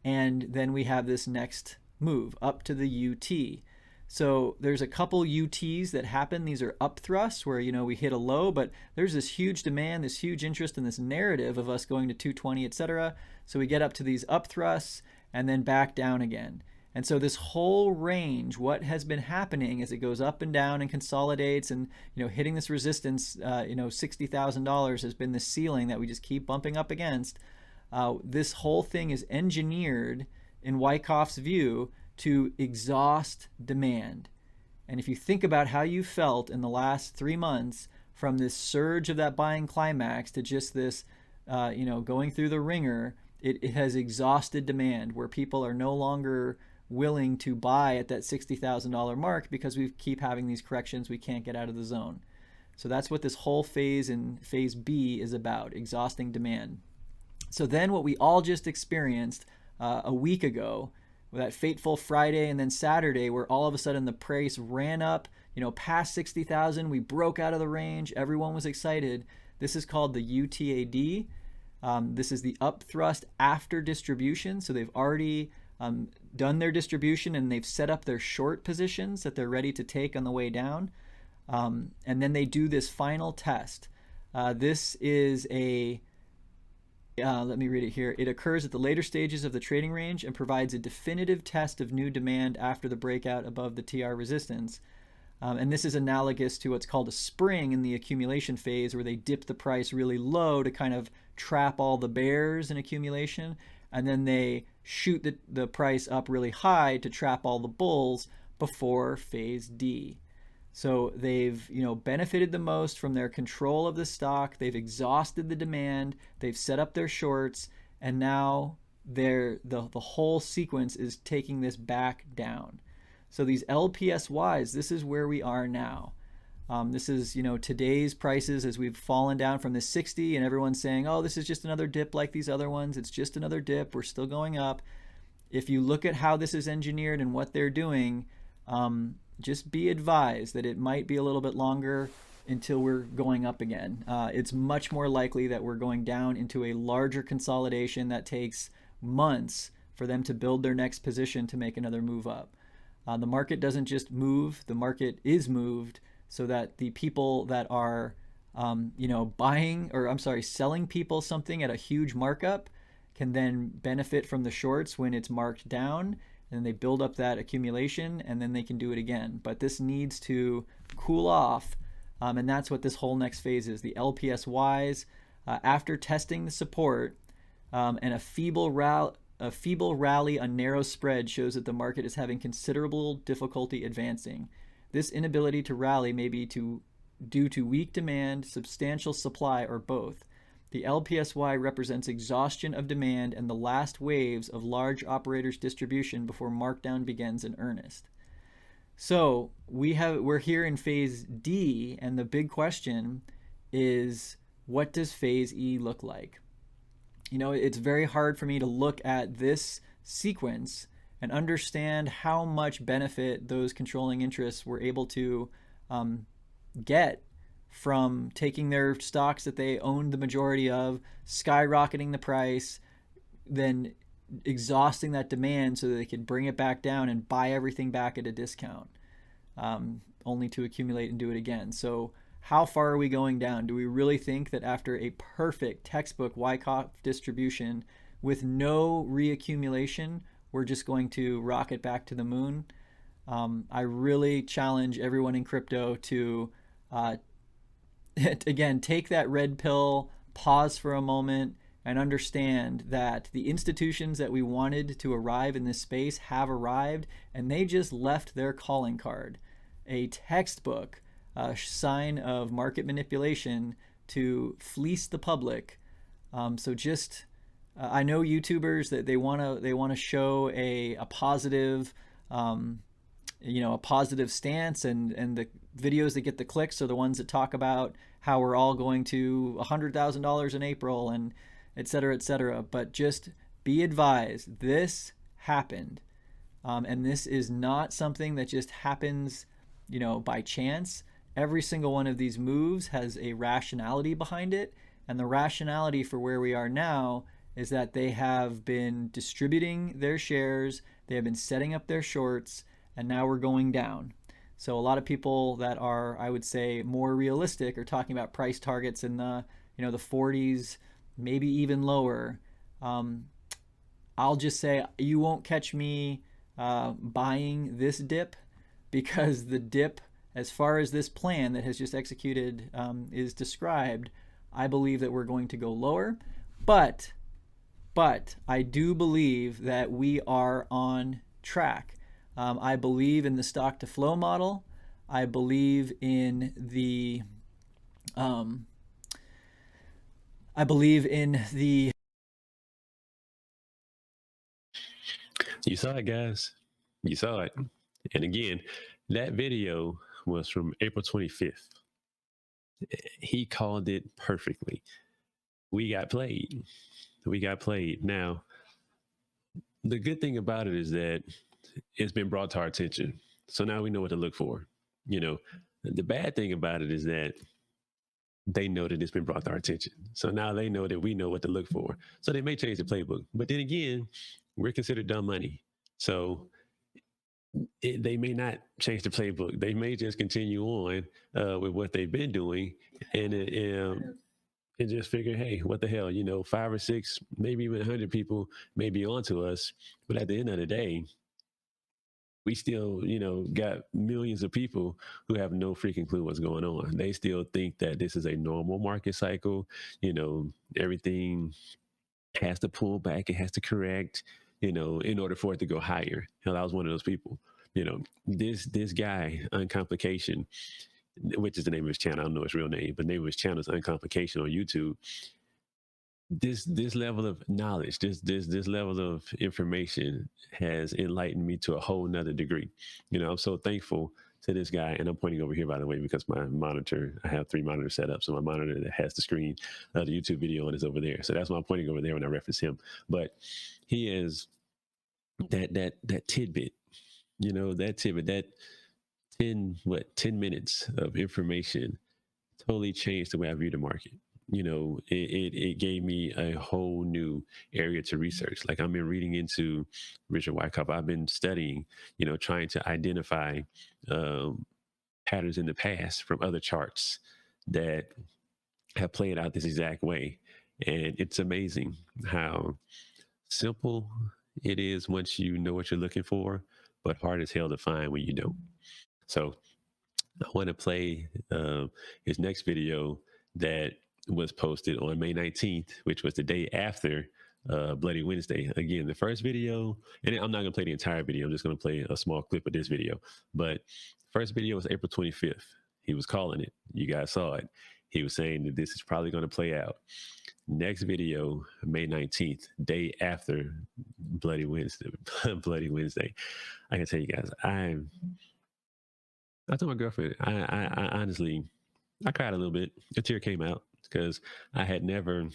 and then we have this next move up to the UT. So there's a couple UTs that happen. These are up thrusts where, we hit a low, but there's this huge demand, this huge interest in this narrative of us going to 220, etc. So we get up to these up thrusts and then back down again. And so this whole range, what has been happening as it goes up and down and consolidates and, hitting this resistance, $60,000 has been the ceiling that we just keep bumping up against. This whole thing is engineered in Wyckoff's view to exhaust demand. And if you think about how you felt in the last 3 months from this surge of that buying climax to just this, going through the ringer, it has exhausted demand where people are no longer willing to buy at that $60,000 mark because we keep having these corrections, we can't get out of the zone. So that's what this whole phase in phase B is about, exhausting demand. So then what we all just experienced a week ago, that fateful Friday and then Saturday, where all of a sudden the price ran up, past 60,000. We broke out of the range. Everyone was excited. This is called the UTAD. This is the up thrust after distribution. So they've already done their distribution and they've set up their short positions that they're ready to take on the way down. And then they do this final test. This is let me read it here. It occurs at the later stages of the trading range and provides a definitive test of new demand after the breakout above the TR resistance. And this is analogous to what's called a spring in the accumulation phase, where they dip the price really low to kind of trap all the bears in accumulation, and then they shoot the price up really high to trap all the bulls before phase D. So they've benefited the most from their control of the stock. They've exhausted the demand. They've set up their shorts, and now the whole sequence is taking this back down. So these LPSYs, this is where we are now. This is today's prices as we've fallen down from the 60, and everyone's saying, oh, this is just another dip like these other ones. It's just another dip. We're still going up. If you look at how this is engineered and what they're doing, just be advised that it might be a little bit longer until we're going up again. It's much more likely that we're going down into a larger consolidation that takes months for them to build their next position to make another move up. The market doesn't just move, the market is moved so that the people that are selling people something at a huge markup can then benefit from the shorts when it's marked down, and they build up that accumulation, and then they can do it again. But this needs to cool off, and that's what this whole next phase is. The LPSYs, after testing the support, and a feeble rally on narrow spread shows that the market is having considerable difficulty advancing. This inability to rally may be due to weak demand, substantial supply, or both. The LPSY represents exhaustion of demand and the last waves of large operators' distribution before markdown begins in earnest. So we're here in phase D, and the big question is, what does phase E look like? It's very hard for me to look at this sequence and understand how much benefit those controlling interests were able to get from taking their stocks that they owned the majority of, skyrocketing the price, then exhausting that demand so that they could bring it back down and buy everything back at a discount, only to accumulate and do it again. So how far are we going down? Do we really think that after a perfect textbook Wyckoff distribution with no reaccumulation, we're just going to rocket back to the moon? I really challenge everyone in crypto to, uh, again, take that red pill, pause for a moment, and understand that the institutions that we wanted to arrive in this space have arrived, and they just left their calling card, a textbook, a sign of market manipulation to fleece the public. So just I know YouTubers that they want to show a positive, a positive stance, and the videos that get the clicks are the ones that talk about how we're all going to $100,000 in April and et cetera, et cetera. But just be advised, this happened, and this is not something that just happens, by chance. Every single one of these moves has a rationality behind it, and the rationality for where we are now is that they have been distributing their shares, they have been setting up their shorts, and now we're going down. So a lot of people that are, I would say, more realistic are talking about price targets in the 40s, maybe even lower. Um, I'll just say you won't catch me buying this dip, because the dip, as far as this plan that has just executed is described, I believe that we're going to go lower. But I do believe that we are on track. I believe in the stock to flow model. I believe in the um, I believe in the You saw it, guys. You saw it. And again, that video was from April 25th. He called it perfectly. We got played. We got played. Now, the good thing about it is that it's been brought to our attention. So now we know what to look for. You know, the bad thing about it is that they know that it's been brought to our attention. So now they know that we know what to look for. So they may change the playbook. But then again, we're considered dumb money. So they may not change the playbook. They may just continue on with what they've been doing, and just figure, hey, what the hell? 5 or 6, maybe even 100 people may be onto us, but at the end of the day, we still, got millions of people who have no freaking clue what's going on. They still think that this is a normal market cycle. Everything has to pull back, it has to correct, in order for it to go higher. Hell, I was one of those people. This guy, Uncomplication, which is the name of his channel. I don't know his real name, but the name of his channel is Uncomplication on YouTube. This level of knowledge, this level of information has enlightened me to a whole nother degree. I'm so thankful to this guy, and I'm pointing over here, by the way, because my monitor, I have 3 monitors set up, so my monitor that has the screen, the YouTube video on is over there. So that's why I'm pointing over there when I reference him. But he is that tidbit, that 10 minutes of information totally changed the way I view the market. It gave me a whole new area to research. Like, I've been reading into Richard Wyckoff. I've been studying, trying to identify patterns in the past from other charts that have played out this exact way. And it's amazing how simple it is once you know what you're looking for, but hard as hell to find when you don't. So I want to play his next video that was posted on May 19th, which was the day after Bloody Wednesday. Again, the first video, and I'm not going to play the entire video. I'm just going to play a small clip of this video. But first video was April 25th. He was calling it. You guys saw it. He was saying that this is probably going to play out. Next video, May 19th, day after Bloody Wednesday. Bloody Wednesday. I can tell you guys, I told my girlfriend, I honestly, I cried a little bit. A tear came out because I had never,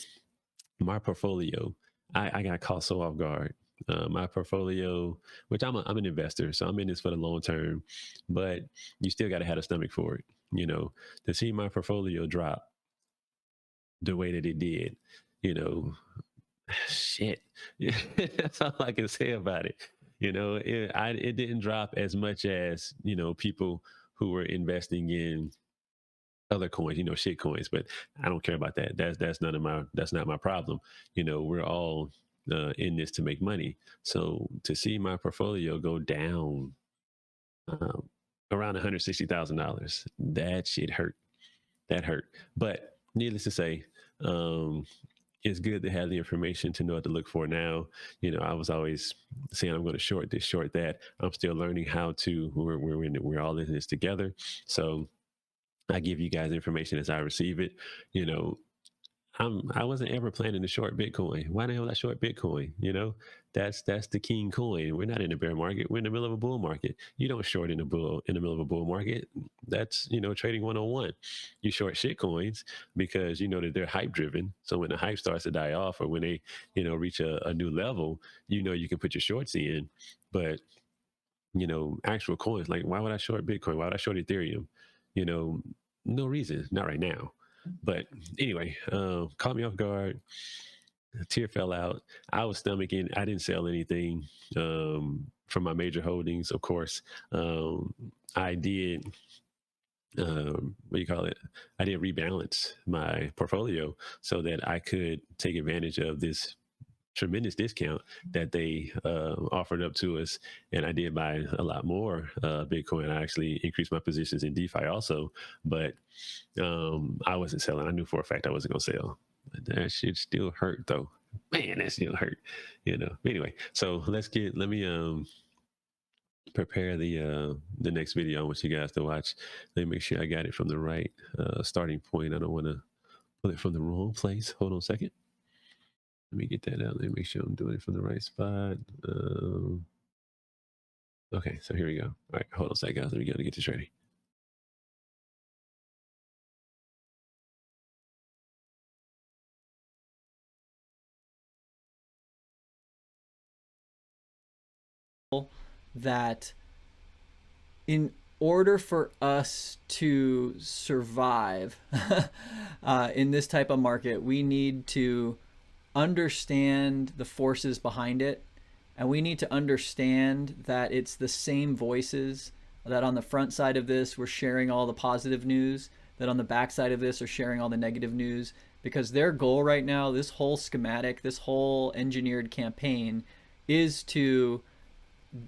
my portfolio, I got caught so off guard. My portfolio, which I'm an investor, so I'm in this for the long term, but you still got to have a stomach for it. To see my portfolio drop the way that it did, shit. That's all I can say about it. It didn't drop as much as people who were investing in other coins, shit coins, but I don't care about that. That's not my problem. We're all in this to make money. So to see my portfolio go down around $160,000. That shit hurt. That hurt. But needless to say, it's good to have the information to know what to look for now. I was always saying I'm going to short this, short that. I'm still learning how to. We're all in this together. So I give you guys information as I receive it. You know, I wasn't ever planning to short Bitcoin. Why the hell would I short Bitcoin? That's the king coin. We're not in a bear market. We're in the middle of a bull market. You don't short in the middle of a bull market. That's trading 101. You short shit coins because you know that they're hype driven. So when the hype starts to die off, or when they reach a new level, you can put your shorts in. But actual coins, like, why would I short Bitcoin? Why would I short Ethereum? No reason. Not right now. But anyway, caught me off guard. A tear fell out. I was stomaching. I didn't sell anything from my major holdings, of course. I did. What do you call it? I did rebalance my portfolio so that I could take advantage of this tremendous discount that they offered up to us, and I did buy a lot more Bitcoin. I actually increased my positions in DeFi also, but I wasn't selling. I knew for a fact I wasn't gonna sell. But that shit still hurt though. Man, that still hurt. Anyway, so let me prepare the next video I want you guys to watch. Let me make sure I got it from the right starting point. I don't want to pull it from the wrong place. Hold on a second. Let me get that out. Let me make sure I'm doing it from the right spot. Okay, so here we go. All right, hold on a second, guys. Let me go to get this ready. That in order for us to survive in this type of market, we need to understand the forces behind it, and we need to understand that it's the same voices that on the front side of this we're sharing all the positive news, that on the back side of this are sharing all the negative news, because their goal right now, this whole schematic, this whole engineered campaign, is to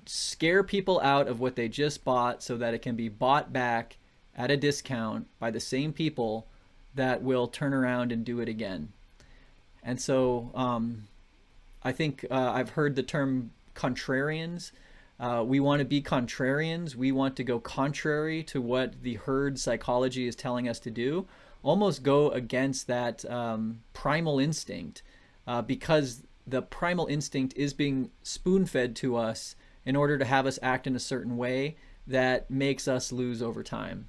scare people out of what they just bought so that it can be bought back at a discount by the same people that will turn around and do it again. And so I think I've heard the term contrarians. We want to be contrarians. We want to go contrary to what the herd psychology is telling us to do, almost go against that primal instinct, because the primal instinct is being spoon-fed to us in order to have us act in a certain way that makes us lose over time.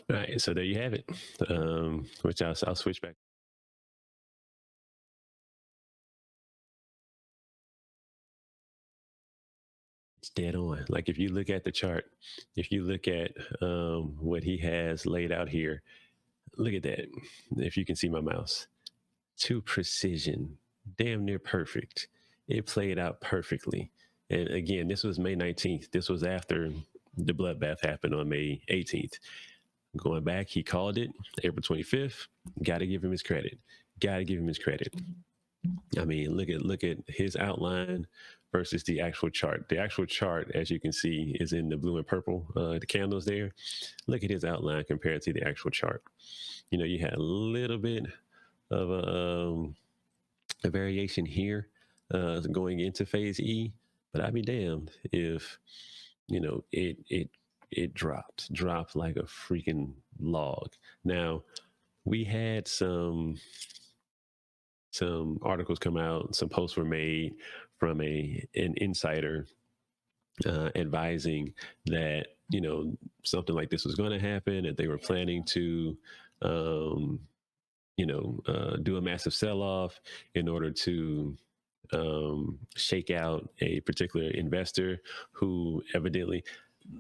All right, so there you have it. Which I'll switch back. It's dead on. Like, if you look at the chart, if you look at what he has laid out here, look at that. If you can see my mouse, to precision, damn near perfect. It played out perfectly. And again, this was May 19th. This was after the bloodbath happened on May 18th. Going back, he called it April 25th. Got to give him his credit. Got to give him his credit. I mean, look at his outline versus the actual chart. The actual chart, as you can see, is in the blue and purple, the candles there. Look at his outline compared to the actual chart. You had a little bit of a variation here going into phase E, but I'd be damned if it dropped like a freaking log. Now, we had some articles come out, some posts were made from an insider advising that something like this was going to happen, that they were planning to do a massive sell-off in order to shake out a particular investor who evidently,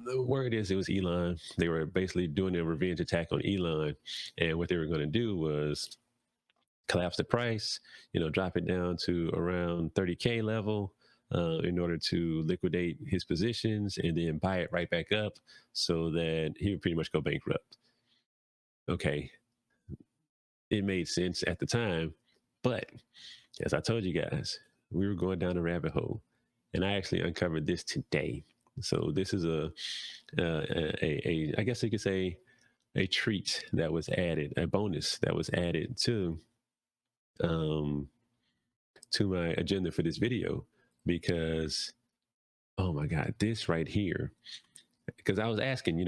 the word is it was Elon. They were basically doing a revenge attack on Elon, and what they were going to do was collapse the price, drop it down to around 30K level in order to liquidate his positions, and then buy it right back up so that he would pretty much go bankrupt. Okay, it made sense at the time, but as I told you guys, we were going down a rabbit hole. and I actually uncovered this today. So this is a I guess you could say a treat that was added, a bonus that was added um, to my agenda for this video, because oh my God, this right here. Because I was asking,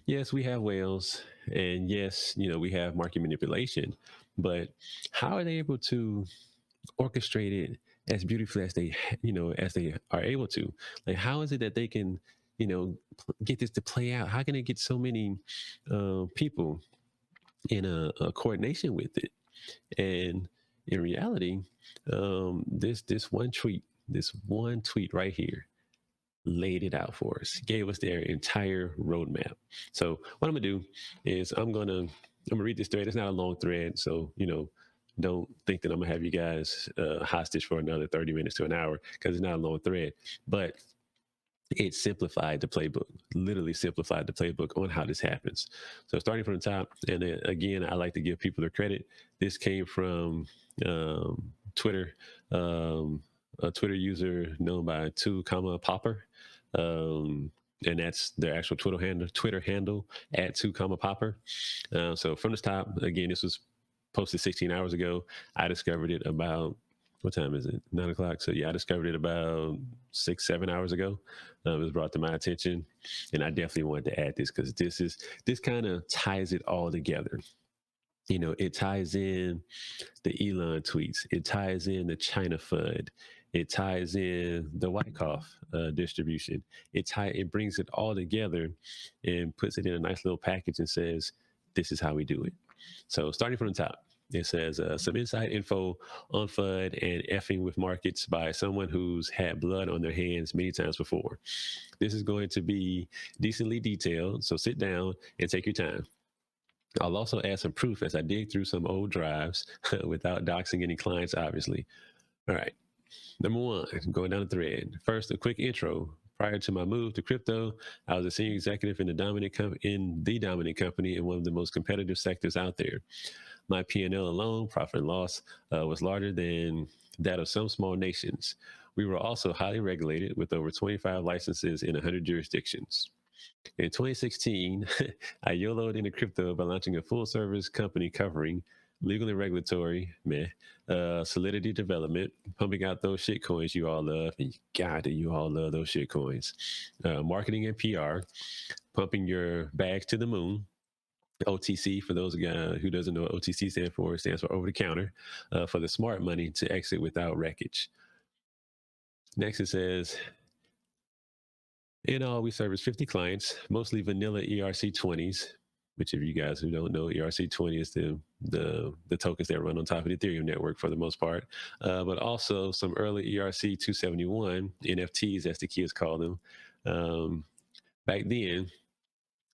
yes, we have whales, and yes, we have market manipulation, but how are they able to orchestrate it as beautifully as as they are able to? Like, how is it that they can, get this to play out? How can they get so many people in a coordination with it? And in reality, this one tweet right here laid it out for us, gave us their entire roadmap. So what I'm gonna do is I'm gonna read this thread. It's not a long thread, so don't think that I'm gonna have you guys hostage for another 30 minutes to an hour, because it's not a long thread. But it simplified the playbook, literally simplified the playbook on how this happens. So starting from the top, and again, I like to give people their credit. This came from Twitter, a Twitter user known by 2 Popper. And that's their actual Twitter handle at 2 Popper. So from the top, again, this was posted 16 hours ago. I discovered it about, what time is it? 9 o'clock. So yeah, I discovered it about 6-7 hours ago. It was brought to my attention, and I definitely wanted to add this because this kind of ties it all together. It ties in the Elon tweets. It ties in the China FUD. It ties in the Wyckoff distribution. It brings it all together and puts it in a nice little package and says, this is how we do it. So starting from the top, it says some inside info on FUD and effing with markets by someone who's had blood on their hands many times before. This is going to be decently detailed, so sit down and take your time. I'll also add some proof as I dig through some old drives without doxing any clients, obviously. All right. Number 1, going down the thread. First, a quick intro. Prior to my move to crypto, I was a senior executive in the dominant company in one of the most competitive sectors out there. My P&L alone, profit and loss, was larger than that of some small nations. We were also highly regulated with over 25 licenses in 100 jurisdictions. In 2016, I YOLO'd into crypto by launching a full-service company covering legal and regulatory, solidity development, pumping out those shit coins you all love, and God, do you all love those shit coins, marketing and PR, pumping your bags to the moon, OTC, for those who doesn't know what OTC stands for, it stands for over the counter, for the smart money to exit without wreckage. Next, it says, in all, we service 50 clients, mostly vanilla ERC20s, which, if you guys who don't know, ERC20 is the tokens that run on top of the Ethereum network for the most part, but also some early ERC271 NFTs, as the kids call them. Back then,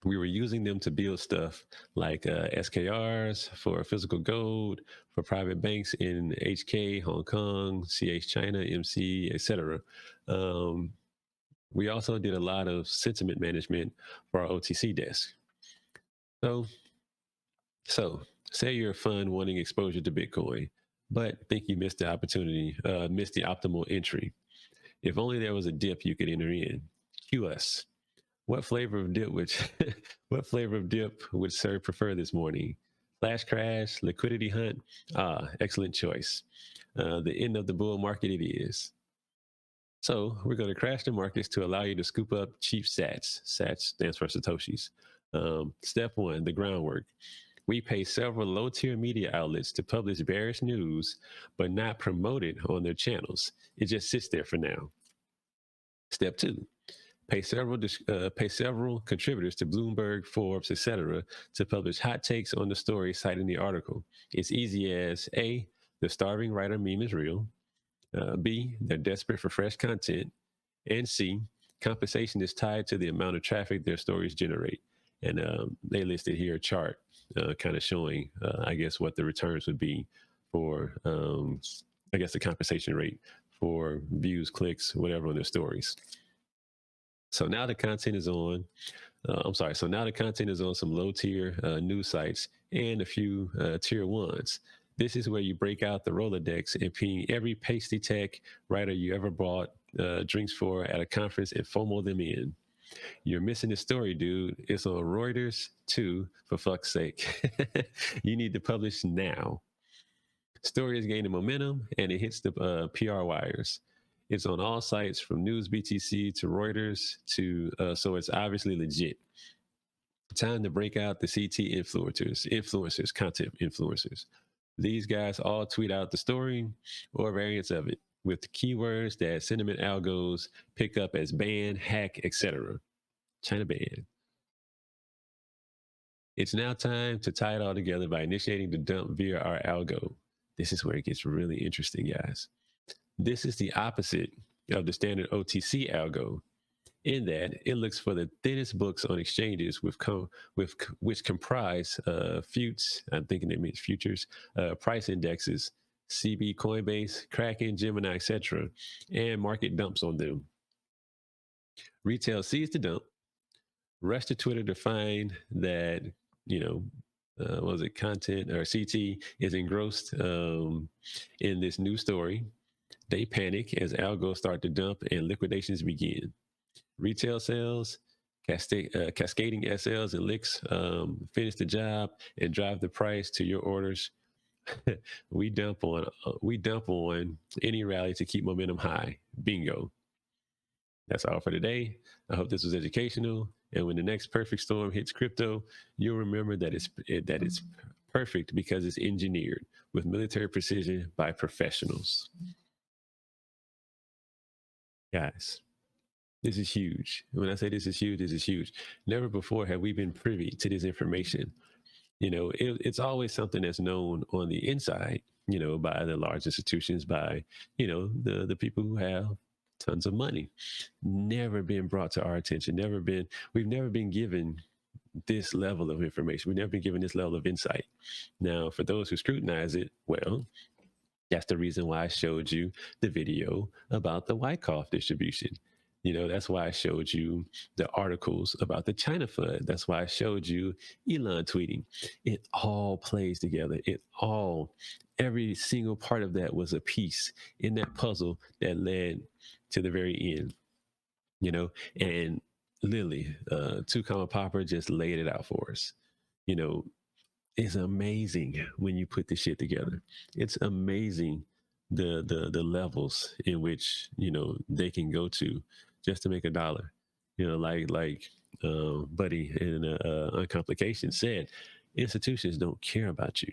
we were using them to build stuff like SKRs for physical gold, for private banks in HK, Hong Kong, CH China, MC, etc. We also did a lot of sentiment management for our OTC desk. So say you're a fund wanting exposure to Bitcoin, but think you missed the opportunity, missed the optimal entry. If only there was a dip you could enter in. Cue us. What flavor of dip would Sir prefer this morning? Flash crash, liquidity hunt? Excellent choice. The end of the bull market it is. So we're going to crash the markets to allow you to scoop up cheap sats. Sats stands for Satoshis. Step 1, the groundwork. We pay several low-tier media outlets to publish bearish news, but not promote it on their channels. It just sits there for now. Step 2, pay several contributors to Bloomberg, Forbes, etc., to publish hot takes on the story citing the article. It's easy as A, the starving writer meme is real. B, they're desperate for fresh content. And C, compensation is tied to the amount of traffic their stories generate. And they listed here a chart kind of showing, I guess, what the returns would be for, I guess, the compensation rate for views, clicks, whatever on their stories. So now the content is on, so now the content is on some low tier news sites and a few tier ones. This is where you break out the Rolodex and ping every pasty tech writer you ever bought drinks for at a conference and FOMO them in. You're missing the story, dude. It's on Reuters too, for fuck's sake. You need to publish now. Story is gaining momentum and it hits the PR wires. It's on all sites from News BTC to Reuters to, so it's obviously legit. Time to break out the CT influencers, content influencers. These guys all tweet out the story or variants of it with keywords that sentiment algos pick up as ban, hack, etc. China ban. It's now time to tie it all together by initiating the dump via our algo. This is where it gets really interesting, guys. This is the opposite of the standard OTC algo, in that it looks for the thinnest books on exchanges which comprise FUTs, I'm thinking it means futures, price indexes, CB, Coinbase, Kraken, Gemini, etc., and market dumps on them. Retail sees the dump, rush to Twitter to find that, content or CT is engrossed in this new story. They panic as algos start to dump and liquidations begin. Retail sales, cascading SLs and licks finish the job and drive the price to your orders. we dump on any rally to keep momentum high. Bingo. That's all for today. I hope this was educational. And when the next perfect storm hits crypto, you'll remember that it's perfect because it's engineered with military precision by professionals. Guys, this is huge. When I say this is huge, this is huge. Never before have we been privy to this information. It's always something that's known on the inside, by the large institutions, by, the people who have tons of money. Never been brought to our attention. We've never been given this level of information. We've never been given this level of insight. Now, for those who scrutinize it, well, that's the reason why I showed you the video about the Wyckoff distribution. That's why I showed you the articles about the China flood. That's why I showed you Elon tweeting. It all plays together. Every single part of that was a piece in that puzzle that led to the very end, and Lily, 2 Popper just laid it out for us. It's amazing when you put this shit together. It's amazing the levels in which they can go to just to make a dollar. Like Buddy in Uncomplication said, institutions don't care about you.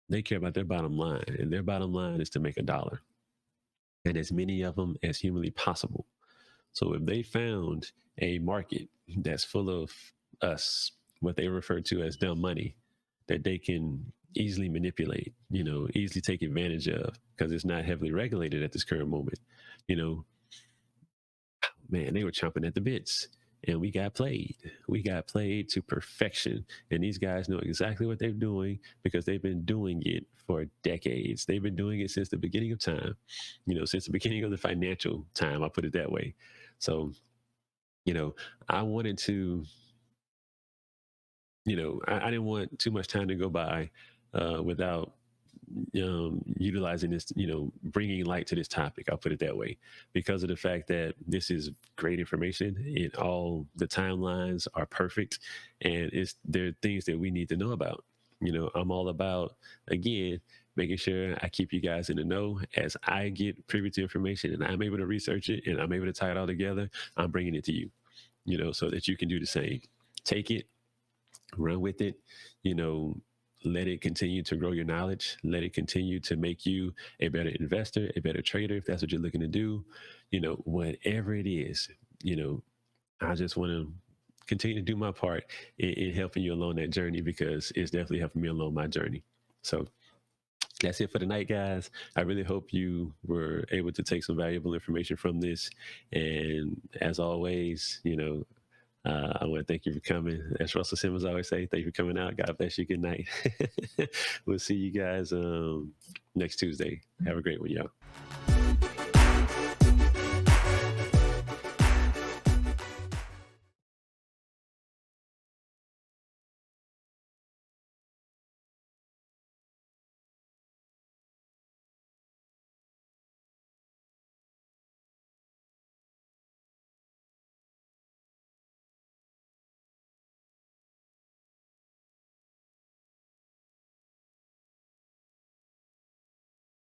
They care about their bottom line, and their bottom line is to make a dollar, and as many of them as humanly possible. So if they found a market that's full of us, what they refer to as dumb money, that they can easily manipulate, easily take advantage of, because it's not heavily regulated at this current moment, man, they were chomping at the bits. And we got played. We got played to perfection. And these guys know exactly what they're doing because they've been doing it for decades. They've been doing it since the beginning of time, since the beginning of the financial time, I'll put it that way. So, I wanted to, I didn't want too much time to go by without utilizing this, bringing light to this topic. I'll put it that way, because of the fact that this is great information. All the timelines are perfect, and there are things that we need to know about. I'm all about, again, making sure I keep you guys in the know as I get privy to information and I'm able to research it and I'm able to tie it all together. I'm bringing it to you, so that you can do the same. Take it, run with it, let it continue to grow your knowledge. Let it continue to make you a better investor, a better trader, if that's what you're looking to do. Whatever it is, I just want to continue to do my part in helping you along that journey, because it's definitely helping me along my journey. So that's it for tonight, guys. I really hope you were able to take some valuable information from this. And as always, I want to thank you for coming. As Russell Simmons always say, thank you for coming out. God bless you. Good night. We'll see you guys next Tuesday. Have a great one, y'all.